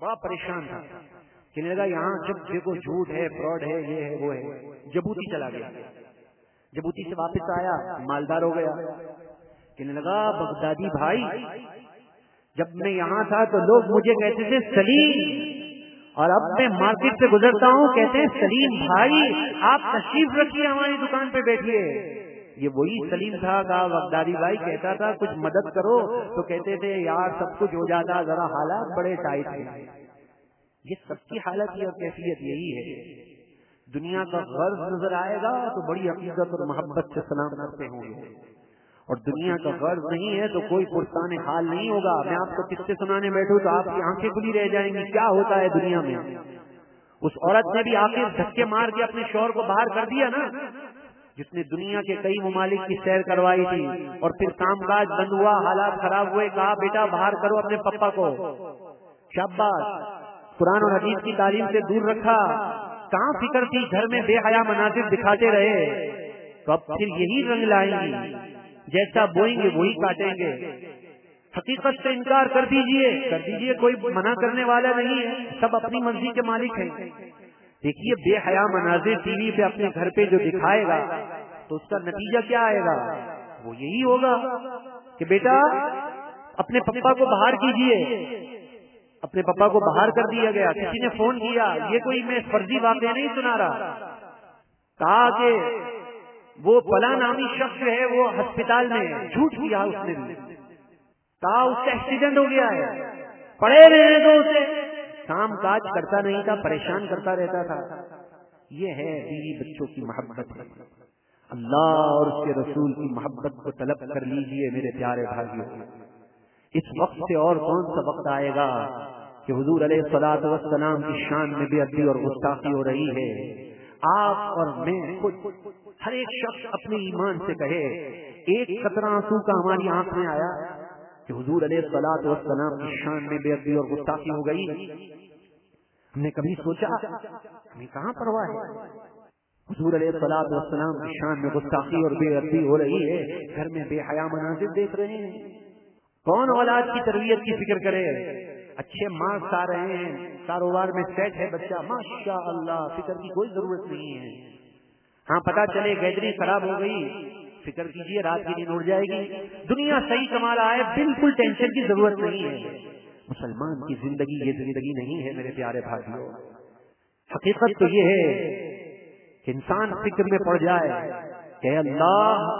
بڑا پریشان تھا، کہنے لگا یہاں جب دیکھو جھوٹ ہے، فراڈ ہے، یہ ہے وہ ہے۔ جبوتی چلا گیا، جبوتی سے واپس آیا مالدار ہو گیا، کہنے لگا بغدادی بھائی جب میں یہاں تھا تو لوگ مجھے کہتے تھے سلیم، اور اب میں مارکیٹ سے گزرتا ہوں کہتے ہیں سلیم بھائی آپ تشریف رکھیے ہماری دکان پہ بیٹھیے۔ یہ وہی سلیم تھا، کہا بغدادی بھائی کہتا تھا کچھ مدد کرو تو کہتے تھے یار سب کچھ ہو جاتا، ذرا حالات بڑے ٹائٹ ہیں۔ یہ سب کی حالت اور کیفیت یہی ہے۔ دنیا کا غرض نظر آئے گا تو بڑی عقیدت اور محبت سے سلام کرتے ہوں گے، اور دنیا کا غرض نہیں ہے تو کوئی پرسان حال نہیں ہوگا۔ میں آپ کو قصے سنانے بیٹھوں تو آپ کی آنکھیں کھلی رہ جائیں گی، کیا ہوتا ہے دنیا میں۔ اس عورت نے بھی آخر دھکے مار کے اپنے شوہر کو باہر کر دیا نا، جس نے دنیا کے کئی ممالک کی سیر کروائی تھی، اور پھر کام کاج بند ہوا، حالات خراب ہوئے، کہا بیٹا باہر کرو اپنے پپا کو۔ شاباش، قرآن اور حدیث کی تعلیم سے دور رکھا، کہاں فکر تھی، گھر میں بے حیا مناظر دکھاتے رہے، تو اب پھر یہی رنگ لائیں گی، جیسا بوئیں گے وہی کاٹیں گے۔ حقیقت سے انکار کر دیجئے، کوئی منع کرنے والا نہیں ہے، سب اپنی مرضی کے مالک ہیں۔ دیکھیے بے حیا مناظر ٹی وی پہ اپنے گھر پہ جو دکھائے گا تو اس کا نتیجہ کیا آئے گا، وہ یہی ہوگا کہ بیٹا اپنے پپا کو باہر کیجئے۔ اپنے پپا کو باہر کر دیا گیا، کسی نے فون کیا، یہ کوئی میں فرضی واقعہ نہیں سنا رہا، کہا کہ وہ فلاں نامی شخص ہے وہ ہسپتال میں ہے، جھوٹ کیا اس نے بھی، کہا اس کا ایکسیڈنٹ ہو گیا ہے، پڑے رہنے دو اسے، کام کاج کرتا نہیں تھا، پریشان کرتا رہتا تھا۔ یہ ہے بیوی بچوں کی محبت ہے۔ اللہ اور اس کے رسول کی محبت کو طلب کر لیجئے میرے پیارے بھائیوں۔ اس وقت سے اور کون سا وقت آئے گا کہ حضور علیہ الصلوۃ والسلام کی شان میں بے ادبی اور گستاخی ہو رہی ہے۔ آپ اور میں خود، ہر ایک شخص اپنے ایمان سے کہے، ایک قطرہ آنسو کا ہماری آنکھ میں آیا کہ حضور علیہ الصلوۃ والسلام کی شان میں بے ادبی اور گستاخی ہو گئی؟ ہم نے کبھی سوچا؟ ہمیں کہاں پرواہ ہے؟ حضور علیہ الصلوۃ والسلام کی شان میں گستاخی اور بے ادبی ہو رہی ہے، گھر میں بے حیا مناظر دیکھ رہے ہیں۔ کون اولاد کی تربیت کی فکر کرے؟ اچھے مارکس آ رہے ہیں، کاروبار میں سیٹ ہے بچہ، ماشاء اللہ، فکر کی کوئی ضرورت نہیں ہے۔ ہاں پتا چلے گیدری خراب ہو گئی، فکر کیجئے رات کی نیند اڑ جائے گی۔ دنیا صحیح کما رہا ہے، بالکل ٹینشن کی ضرورت نہیں ہے۔ مسلمان کی زندگی یہ زندگی نہیں ہے میرے پیارے بھائیوں۔ حقیقت تو یہ ہے کہ انسان فکر میں پڑ جائے کہ اللہ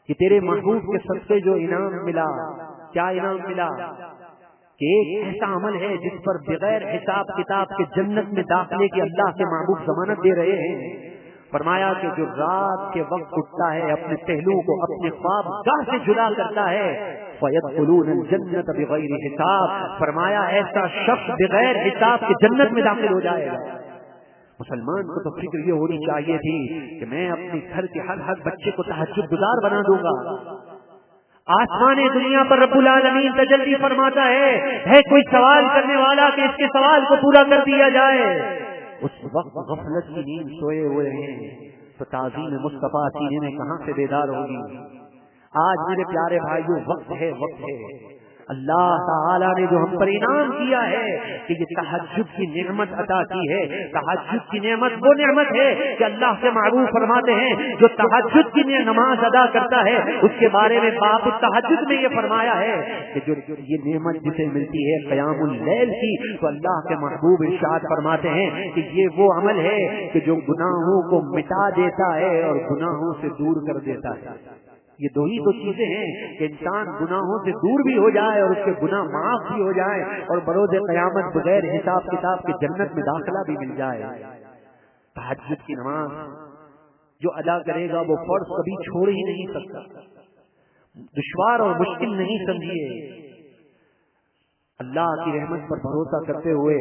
کہ تیرے محبوب کے صدقے جو انعام ملا، کیا انعام ملا کہ ایک ایسا عمل ہے جس پر بغیر حساب کتاب کے جنت میں داخلے کی اللہ کے محبوب ضمانت دے رہے ہیں۔ فرمایا کہ جو رات کے وقت اٹھتا ہے، اپنے پہلو کو اپنے خواب گاہ سے جدا کرتا ہے، فَيَدْخُلُونَ الْجَنَّةَ بِغَيْرِ حِسَاب، فرمایا ایسا شخص بغیر حساب کے جنت میں داخل ہو جائے گا۔ مسلمان کو تو فکر یہ ہونی چاہیے تھی کہ میں اپنے گھر کے ہر بچے کو تہجد گزار بنا دوں گا۔ آسمان دنیا پر رب العالمین تجلی فرماتا ہے کوئی سوال کرنے والا کہ اس کے سوال کو پورا کر دیا جائے۔ اس وقت غفلت کی نیند سوئے ہوئے ہیں تو تعظیم مصطفیٰ سینے میں کہاں سے بیدار ہوگی؟ آج میرے پیارے بھائیوں وقت ہے اللہ تعالیٰ نے جو ہم پر انعام کیا ہے کہ یہ تہجد کی نعمت عطا کی ہے۔ تہجد کی نعمت وہ نعمت ہے کہ اللہ سے معروف فرماتے ہیں جو تہجد کی نماز ادا کرتا ہے اس کے بارے میں باب التہجد میں یہ فرمایا ہے کہ جو یہ نعمت جسے ملتی ہے قیام اللیل کی، تو اللہ کے محبوب ارشاد فرماتے ہیں کہ یہ وہ عمل ہے کہ جو گناہوں کو مٹا دیتا ہے اور گناہوں سے دور کر دیتا ہے۔ یہ دو ہی تو چیزیں ہیں کہ انسان گناہوں سے دور بھی ہو جائے اور اس کے گناہ معاف بھی ہو جائے اور بروز قیامت بغیر حساب کتاب کے جنت میں داخلہ بھی مل جائے۔ تہجد کی نماز جو ادا کرے گا وہ فرض کبھی چھوڑ ہی نہیں سکتا، دشوار اور مشکل نہیں سمجھیے۔ اللہ کی رحمت پر بھروسہ کرتے ہوئے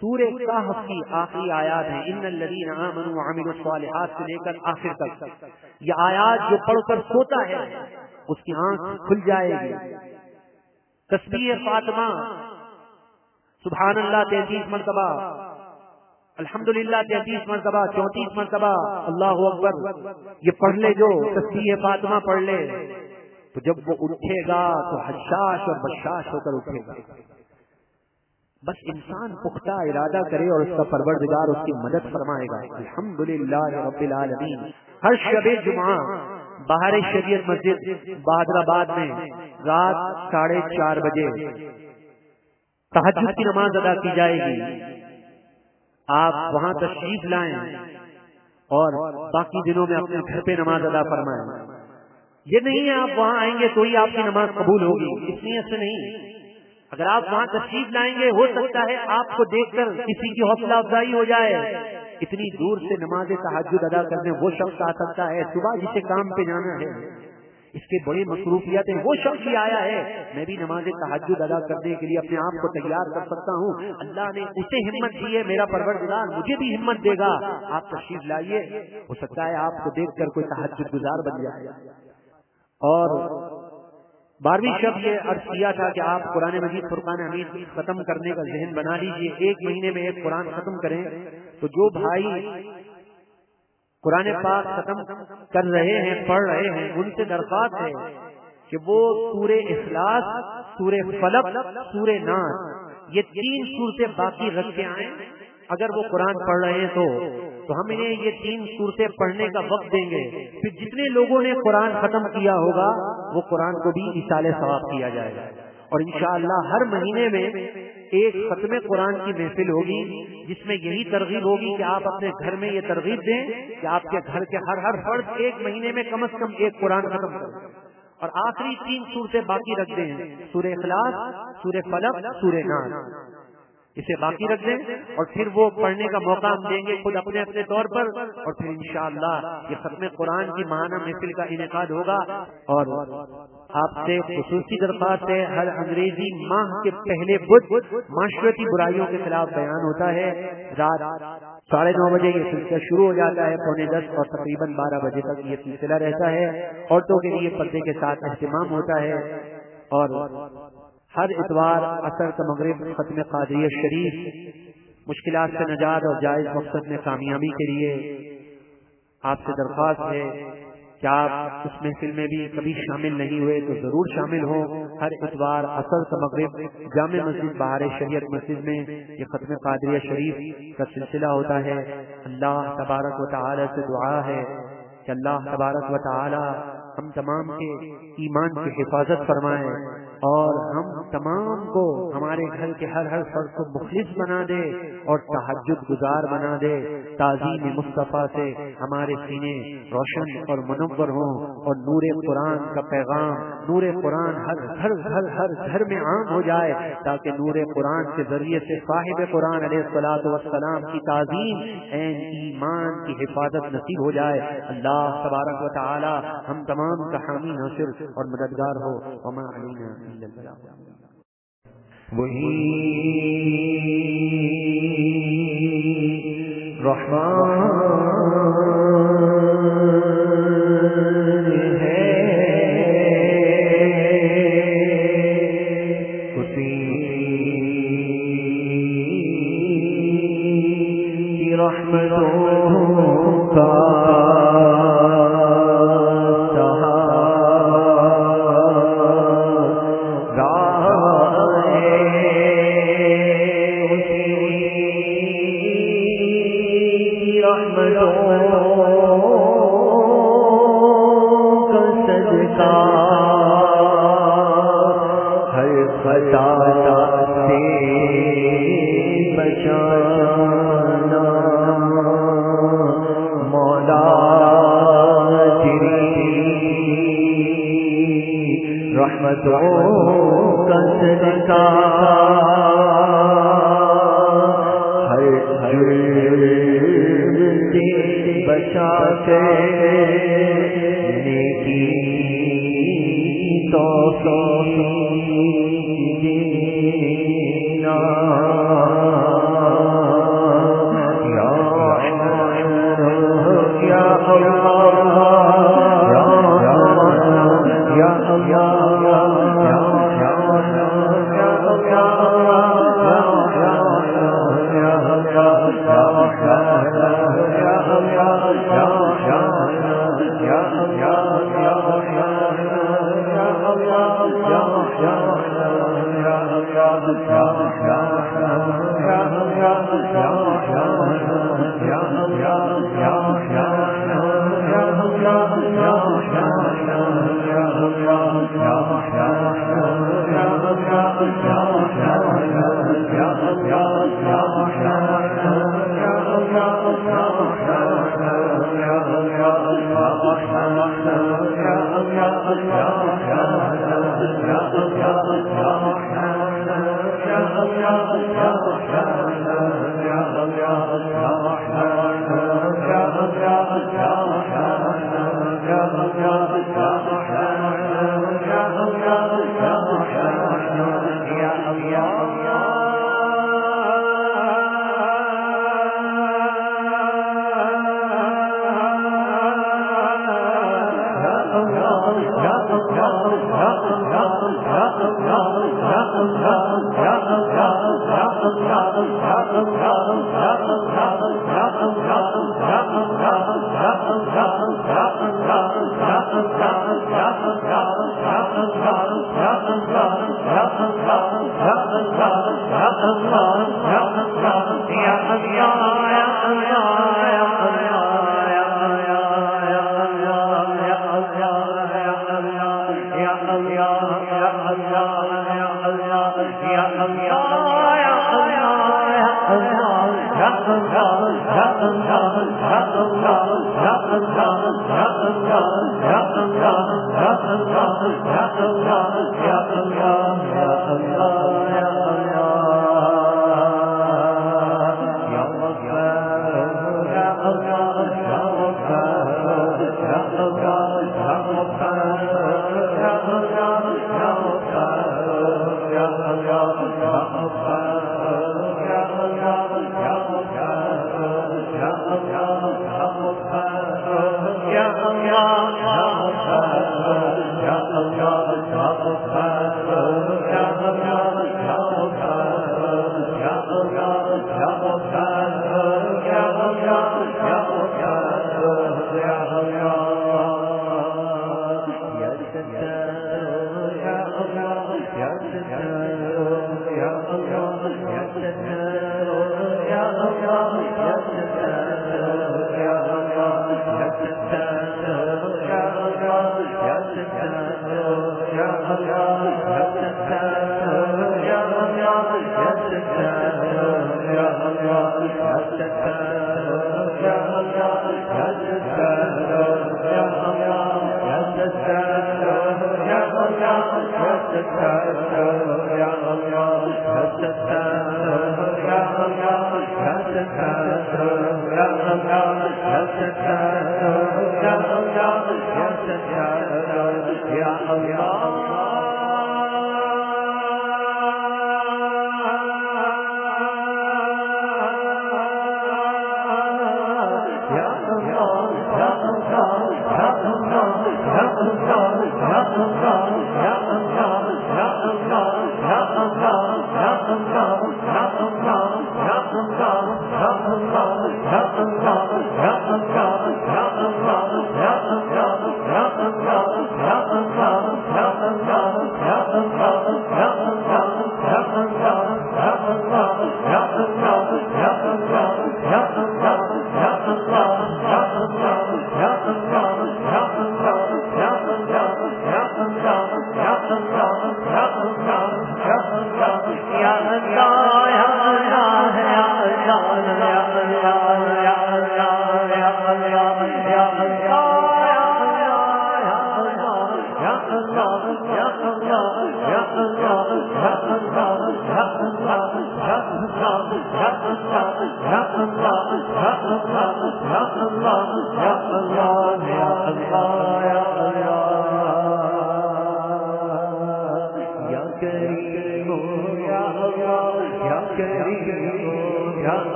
سورہ کہف کی آخری آیات ہیں، ان الذین آمنوا وعملوا الصالحات سے لے کر آخر تک، یہ آیات جو پڑھ کر سوتا ہے اس کی آنکھ کھل جائے گی۔ تسبیح فاطمہ سبحان اللہ 33 مرتبہ، الحمدللہ 33 مرتبہ، 34 مرتبہ اللہ اکبر، یہ پڑھ لے جو تسبیح فاطمہ پڑھ لے تو جب وہ اٹھے گا تو حشاش اور بشاش ہو کر اٹھے گا۔ بس انسان پختہ ارادہ کرے اور اس کا پروردگار اس کی مدد فرمائے گا. الحمدللہ رب العالمین. ہر شب جمعہ باہر شریعت مسجد بہادرآباد میں رات 4:30 بجے تہجد کی نماز ادا کی جائے گی. آپ وہاں تشریف لائیں اور باقی دنوں میں اپنے گھر پہ نماز ادا فرمائیں. یہ نہیں ہے آپ وہاں آئیں گے تو ہی آپ کی نماز قبول ہوگی، اس نیت سے نہیں. اگر آپ وہاں تشریف لائیں گے ہو سکتا ہے آپ کو دیکھ کر کسی کی حوصلہ افزائی ہو جائے. اتنی دور سے نماز تہجد ادا کرنے وہ شخص آ سکتا ہے صبح جسے کام پہ جانا ہے، اس کے بڑی مصروفیت ہے. وہ شخص بھی آیا ہے میں بھی نماز تہجد ادا کرنے کے لیے اپنے آپ کو تیار کر سکتا ہوں. اللہ نے اسے ہمت دی ہے، میرا پروردگار مجھے بھی ہمت دے گا. آپ تشریف لائیے، ہو سکتا ہے آپ کو دیکھ کر کوئی تہجد گزار بن جائے. اور 12ویں شب یہ عرض کیا تھا کہ آپ قرآن مجید فرقان حمید ختم کرنے کا ذہن بنا لیجئے. 1 مہینے میں ایک قرآن ختم کریں. تو جو بھائی قرآن پاک ختم کر رہے ہیں، پڑھ رہے ہیں، ان سے درخواست ہے کہ وہ سورہ اخلاص، سورہ فلق، سورہ ناس یہ 3 سورتیں باقی رکھ کے آئیں. اگر وہ قرآن پڑھ رہے ہیں تو ہم انہیں یہ 3 سورتیں پڑھنے کا وقت دیں گے. پھر جتنے لوگوں نے قرآن ختم کیا ہوگا وہ قرآن کو بھی ایصال ثواب کیا جائے گا. اور انشاءاللہ ہر مہینے میں ایک ختم قرآن کی محفل ہوگی جس میں یہی ترغیب ہوگی کہ آپ اپنے گھر میں یہ ترغیب دیں کہ آپ کے گھر کے ہر فرد 1 مہینے میں کم از کم ایک قرآن ختم کریں اور آخری 3 سورتیں باقی رکھ دیں، سورہ اخلاص، سورہ فلق، سورہ ناس، اسے باقی رکھ دیں. اور پھر وہ پڑھنے کا موقع ہم دیں گے خود اپنے اپنے طور پر. اور پھر انشاءاللہ یہ ختم قرآن کی ماہانہ محفل کا انعقاد ہوگا. اور آپ سے خصوصی درخواست ہے، ہر انگریزی ماہ کے پہلے بدھ معاشرتی برائیوں کے خلاف بیان ہوتا ہے. رات 9:30 بجے یہ سلسلہ شروع ہو جاتا ہے، 9:45 اور تقریباً 12 بجے تک یہ سلسلہ رہتا ہے. عورتوں کے لیے پردے کے ساتھ اہتمام ہوتا ہے. اور ہر اتوار عصر کا مغرب ختم قادریہ شریف، مشکلات سے نجات اور جائز مقصد میں کامیابی کے لیے آپ سے درخواست ہے کہ آپ اس محفل میں بھی کبھی شامل نہیں ہوئے تو ضرور شامل ہوں. ہر اتوار عصر کا مغرب جامع مسجد بہار شریعت مسجد میں یہ ختم قادریہ شریف کا سلسلہ ہوتا ہے. اللہ تبارک و تعالی سے دعا ہے کہ اللہ تبارک و تعالی ہم تمام کے ایمان کی حفاظت فرمائے اور ہم تمام کو ہمارے گھر کے ہر فرد کو مخلص بنا دے اور تہجد گزار بنا دے. تعظیم مصطفیٰ سے ہمارے سینے روشن اور منور ہوں اور نور قرآن کا پیغام، نور قرآن ہر گھر میں عام ہو جائے تاکہ نور قرآن کے ذریعے سے صاحب قرآن علیہ الصلوۃ والسلام کی تعظیم عین ایمان کی حفاظت نصیب ہو جائے. اللہ تبارک و تعالی ہم تمام کا حامی ناصر اور مددگار ہو. وما علینا الا البلاغ. وہی رحمان ہے، اسی کی رحمتوں کا یا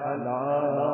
اللہ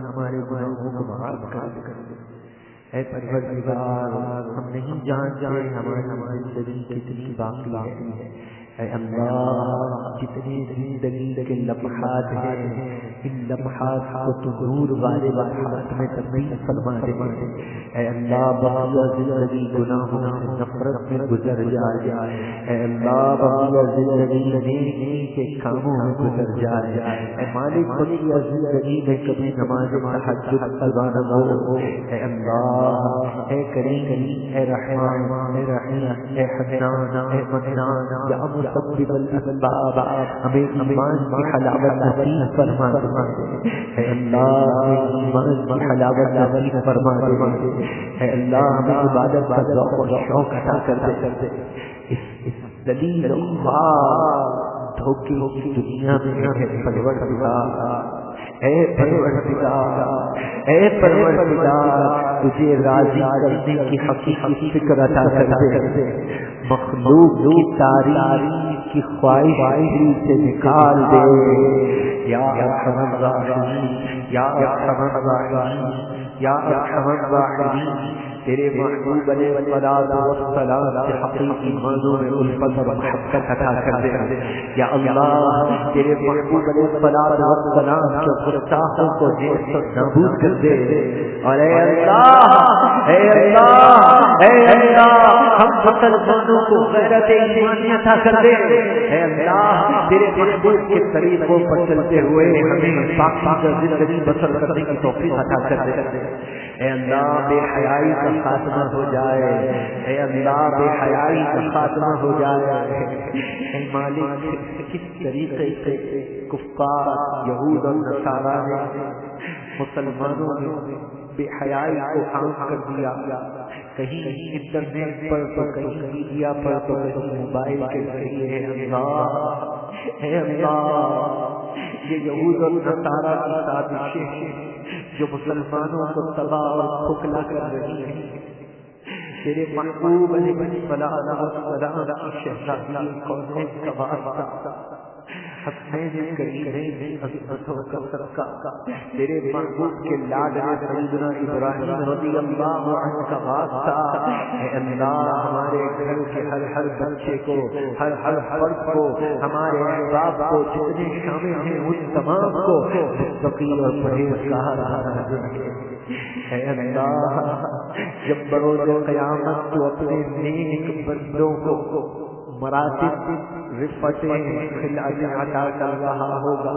ہمارے گناہوں کو معاف کر دے. اے پروردگار ہم نہیں جانتے ہماری زندگی کتنی باقی ہے. اے اللہ جتنے زندگی کے لمحات ہیں ان لمحات کو تو نور والے لمحات میں تبدیل فرما دے. اے اللہ بقیہ زندگی گناہوں سے نفرت میں گزر جائے. اے اللہ بقیہ زندگی نیکی کے کاموں میں گزر جائے. اے مالک بقیہ زندگی میں کبھی نماز تہجد ادا نہ ہو. اے اللہ اے کریم اے رحمان اے رحیم اے حنان اے منان یا مسبب الاسباب ہمیں ایمان کی حلاوت نصیب فرما دے. اے اللہ ایمان کی حلاوت نصیب فرما دے. اے اللہ ہمیں عبادت کا ذوق و شوق عطا کر دے. اس ذلیل و خوار دھوکے کی دنیا میں اے پروردگار اے پروردگار اے پروردگار تجھے راضی کرنے کی حقیقی فکر عطا کر دے. مخلوق کی تعریف کی خواہش دل سے نکال دے. یا ارحم الراحمین یا ارحم الراحمین یا ارحم الراحمین تیرے محبوب علیہ السلام کے حقیقی معنوں میں الفت و محبت عطا کر دے. یا اللہ تیرے محبوب علیہ السلام کے گستاخوں کو نیست و نابود کر دے. اور اے اللہ اے اللہ اے اللہ ہم مسلمانوں کو غیرت ایمانی عطا کر دے. اے اللہ تیرے محبوب کے طریقوں پر چلتے ہوئے ہمیں پاکیزہ زندگی بسر کرنے کی توفیق عطا کر دے. اے اللہ بے حیائی کا خاتمہ ہو جائے. اے اللہ بے حیائی کا خاتمہ ہو جائے. اے مالک کس طریقے سے کفار یہود اور نصارا نے مسلمانوں میں بے حیائی کو عام کر دیا. کہیں انٹرنیٹ پر تو کہیں میڈیا پر تو کہیں موبائل کے ذریعے. اے اللہ یہ یہود اور نصارا کی سازشیں ہیں جو مسلمانوں کو تباہ اور کھوکھلا کر رہی ہیں. تیرے محبوب علیہ السلام کی شہزادی کونین کا واسطہ حسنین کریمین عظمتوں کا صدقہ تیرے محبوب کے لاڈلے سیدنا ابراہیم رضی اللہ عنہ کا واسطہ. اے اللہ ہمارے گھر کے ہر بچے کو ہر فرد کو ہمارے احباب کو جتنے شامل ہیں ان تمام کو متقی اور پرہیزگار بنا دے. اے اللہ جب بروز قیامت تو اپنے نیک بندوں کو مراتب رفعتیں خلعت عطا کر رہا ہوگا.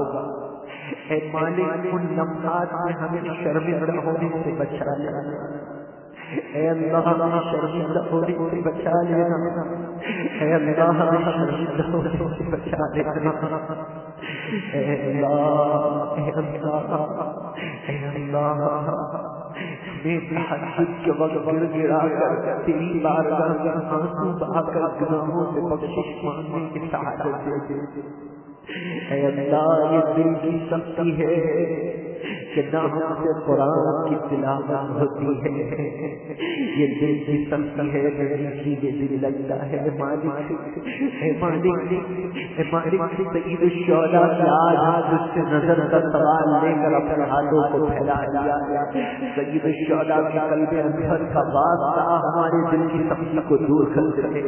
اے مالک ان لمحات میں ہمیں شرمندہ ہونے سے بچا لینا. اے اللہ ہمیں شرمندہ ہونے سے بچا لینا. اے اللہ ہمیں شرمندہ ہونے سے بچا لینا. اے اللہ اے اللہ اے اللہ تہجد کے وقت گر گرا کر تیری بارگاہ میں آنسو بہا کر گناہوں سے بخشش مانگنے کی سعادت دے. اے اللہ یہ دل کی سختی ہے کہ نہ ہم سے قرآن کی تلاوت ہوتی ہے. یہ دل کی سختی ہے کہ دل لگتا ہے. اے مالک سید الشہداء کی آج اس سے نظر کا سوال لے کر اپنے ہاتھوں کو پھیلا دیا. سید الشہداء کے قلب انور کا واسطہ ہمارے دل کی سختی کو دور کر دے.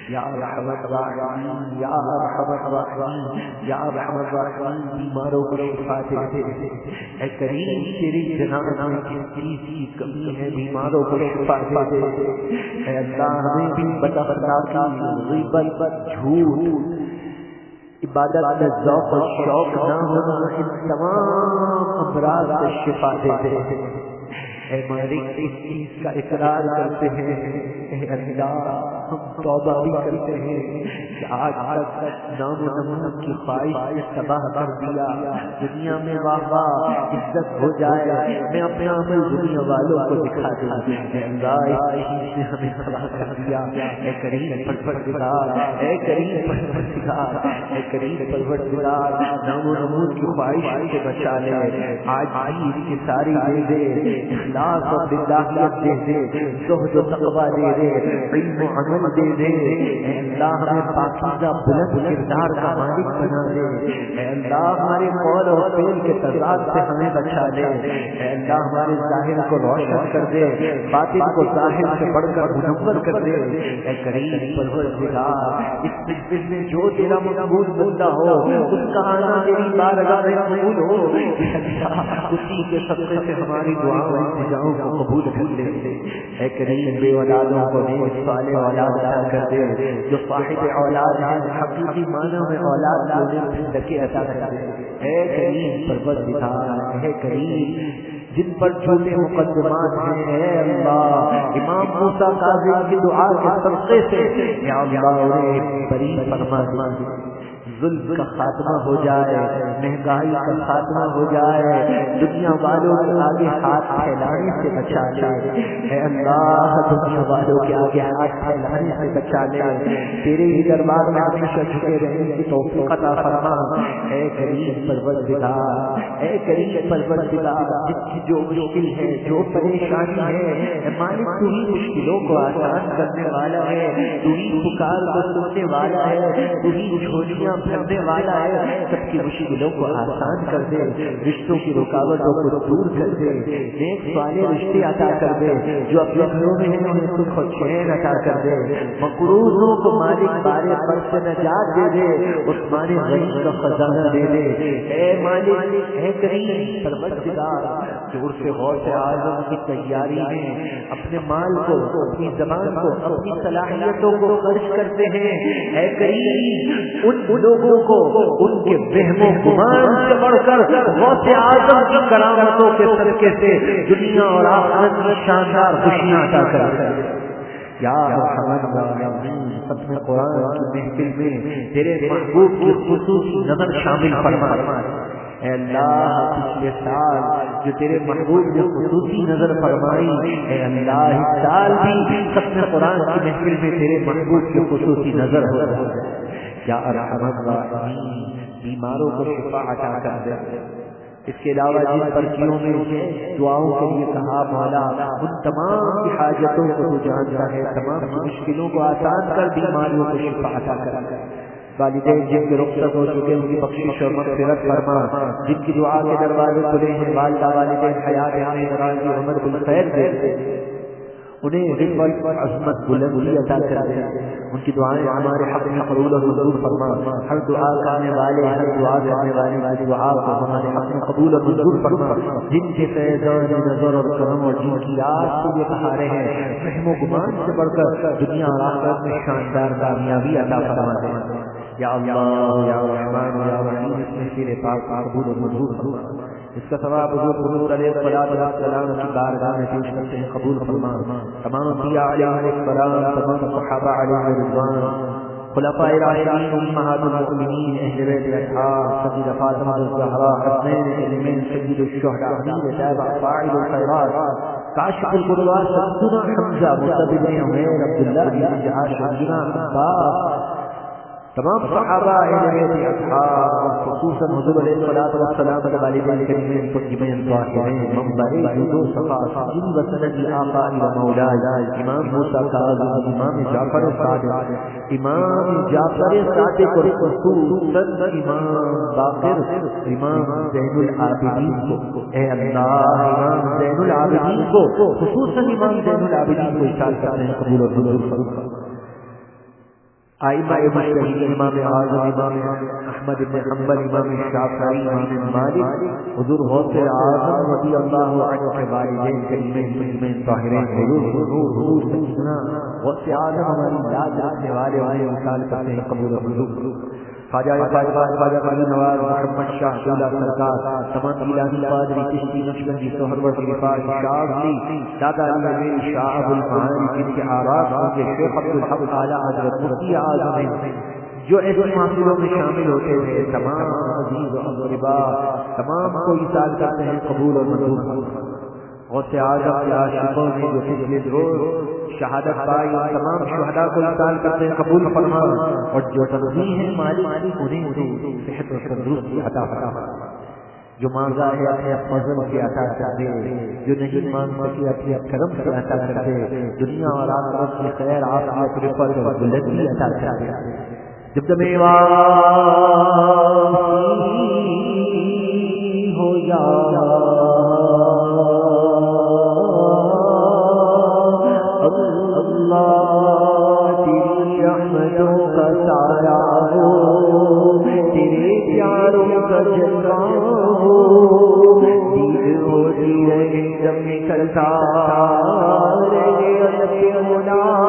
یا ارحم الراحمین یا ارحم الراحمین یا ارحم الراحمین بیماروں کو شفا دے دے اے کریم تیری جناب میں کس چیز کی کمی ہے بیماروں کو شفا دے دے اے اللہ ہمیں بھی بتا کی غیبت جھوٹ عبادت میں ذوق و شوق نہ ہونا ان تمام امراض سے شفا دے دے اے مالک اس چیز کا اقرار کرتے ہیں اے اللہ ہم توبہ بھی کرتے ہیں کہ آج تک نام و نمود کی خواہش سے تباہ کر دیا دنیا میں واہ واہ عزت ہو جائے میں اپنے عمل دنیا والوں کو دکھا دوں اے اللہ اس چیز نے ہمیں تباہ کر دیا اے کریم پروردگار اے کریم پروردگار اے کریم پروردگار نام و نمود کی خواہش سے بچا لے آج بھی اس کی ساری دے دے اخلاص و باللہیت دے دے زہد و تقوی دے دے علم و عمل دے دے اے اللہ ہمیں پاکیزہ بلند کردار کا مالک بنا دے اے اللہ ہمارے قول اور فعل کے تضاد سے ہمیں بچا لے اے اللہ ہمارے ظاہر کو روشن کر دے باطن کو ظاہر سے بڑھ کر منور کر دے اے کریم پروردگار اس مجلس میں جو تیرا مقبول بندہ ہو اس کا آنا تیری بارگاہ میں قبول ہو اسی کے صدقے سے ہماری دعاؤں التجاؤں کو قبول کر لے اے کریم بے اولادوں کو نیک صالح اولاد عطا کر دے جو صاحب اولاد ہیں حقیقی معنوں میں اولاد کو انہیں زندگی عطا کر دے اے کریم پروردگار اے کریم جن پر جھوٹے مقدمات ہیں اے اللہ امام موسیٰ کاظم کی دعا کے صدقے سے یا اللہ انہیں بری فرما دے ظلم کا خاتمہ ہو جائے مہنگائی کا خاتمہ ہو جائے دنیا والوں کے آگے ہاتھ پھیلانے سے بچا لے اے اللہ دنیا والوں کے آگے ہاتھ پھیلانے سے بچا لے تیرے ہی دربار میں ہمیشہ جھکے رہنے کی توفیق عطا فرما اے کریم پروردگار اے کریم پروردگار جس کی جو مشکل ہے جو پریشانی ہے اے مالک تو ہی مشکلوں کو آسان کرنے والا ہے تو ہی پکار کو سننے والا ہے تو ہی جھولیاں بھرنے والا ہے سب کی مشکلوں کو آسان کر دے رشتوں کی رکاوٹوں کو دور کر دے نیک صالح رشتے عطا کر دے جو اپنے گھروں میں ہیں انہیں سکھ و چین عطا کر دے مقروضوں کو مالک بارے پر سے نجات دے دے عثمان غنی کا خزانہ دے دے اے مالک اے کریم پروردگار جو عرف غوث اعظم کی تیاری میں اپنے مال کو اپنی زبان کو اپنی صلاحیتوں کو خرچ کرتے ہیں اے کریم ان لوگوں کو ان کے وہم و گمان سے بڑھ کر غوث اعظم کی کرامتوں کے صدقے سے دنیا اور آخرت میں شاندار خوشیاں عطا کر یا ارحم الراحمین ختم قرآن کی محفل میں تیرے محبوب کی خصوصی نظر شامل فرما اے اللہ پچھلے سال جو تیرے محبوب نے خصوصی نظر فرمائی اے اللہ اس سال بھی ختم قرآن کی محفل میں تیرے محبوب کی خصوصی نظر ہو یا ارحم الراحمین بیماروں کو شفا عطا کر دے اس کے علاوہ جن پرچیوں میں دعاؤں کے لیے کہا مولا ان تمام کی حاجتوں کو تو جانتا ہے تمام کی مشکلوں کو آسان کر بیماریوں کو شفا عطا کر والدین جن کے رخصت ہو چکے ان کی بخشش اور مغفرت فرما جن کی دعا کے دروازے کھلے ہیں والدہ والدین حیات راضی عمر بالخیر دے انہیں غفرت اور عظمت بلندی عطا کر دے ان کی دعائیں ہمارے حق میں قبول اور منظور فرما ہر دعا کرنے والے ہر دعا کرنے والے کی دعا کو ہمارے حق میں قبول اور منظور فرما جن کے فیضان نظر اور کرم اور جن کی آس کو یہ سہارے ہیں رحم و گمان سے بڑھ کر دنیا اور آخرت میں شاندار کامیابی عطا فرما دے یا اللہ یا رحمان یا رحیم اس میں تیرے پاک قبول اور منظور فرما اس کا ثواب حضور حضور علیہ السلام کی بارگاہ میں پیش کرتے ہیں قبول فرما تمام انبیاء علیہ السلام تمام صحابہ علیہ رضوان خلفاء راشدین امہات المؤمنین اہل بیت الاطہار سیدہ فاطمہ الزہرا حسنین الامین سید الشہداء امیر تابع فاعل الخیرات کاشف القربات سیدنا حمزہ مصطفی بن عمیر عبداللہ بن جعاش بن عباس تمام صحابہ اہل بیت اطہار اور خصوصاً حضور علیہ الصلوۃ والسلام علی والدین کریم طیبین طاہرین منبر وجود صفا جن وسند آقا و مولاي امام موسیٰ کاظم امام جعفر صادق امام جعفر صادق اور خصوصاً امام باقر امام زین العابدین کو اے اللہ امام زین العابدین کو خصوصاً امام زین العابدین کو اشارہ کرتے ہیں قبول اور منظور فرما ائمہ مجتہدین امام اعظم امام احمد بن حنبل امام شافعی امام مالک حضور غوث اعظم رضی اللہ عنہ کے والدین کریمین طاہرین حضور سیدنا غوث اعظم ہماری لاج رکھنے والے انہیں مثال کرتے ہیں قبول و منظور خواجہ خواجہ قلی نواز محمد شاہ شولہ سرکار تمام میلانی قادری چشتی نقشبندی سہرور رفاعی شاذلی دادا علی امیر شاہ ابو المعانی جن کے آراز ہوں گے شیخ عبدالحق اعلیٰ حضرت مفتی اعظم ہیں جو ایسے محفلوں میں شامل ہوتے ہیں تمام عزیز و اقربا تمام کو اطاعت کرتے ہیں قبول اور منظور غوث اعظم کے عاشقوں نے جو پچھلے روز شہادت پائی تمام شہداء کو اطاعت کرتے ہیں قبول فرما اور جو تنظیم ہے مالک انہیں صحت و تندرستی عطا فرما جو مانگا ہے اپنے فضل سے عطا کر دے جو نہیں مانگ سکے اپنے کرم سے عطا کر دے دنیا اور آخرت کی خیر عافیت رفعت اور بلندی عطا کر دے جب تمہیں ہو جا اللہ تیری رحمتوں کا سایہ ہو تیرے پیاروں کا جلوہ ہو دید ہو دیئے جب نکلتا رہے الگ ہونا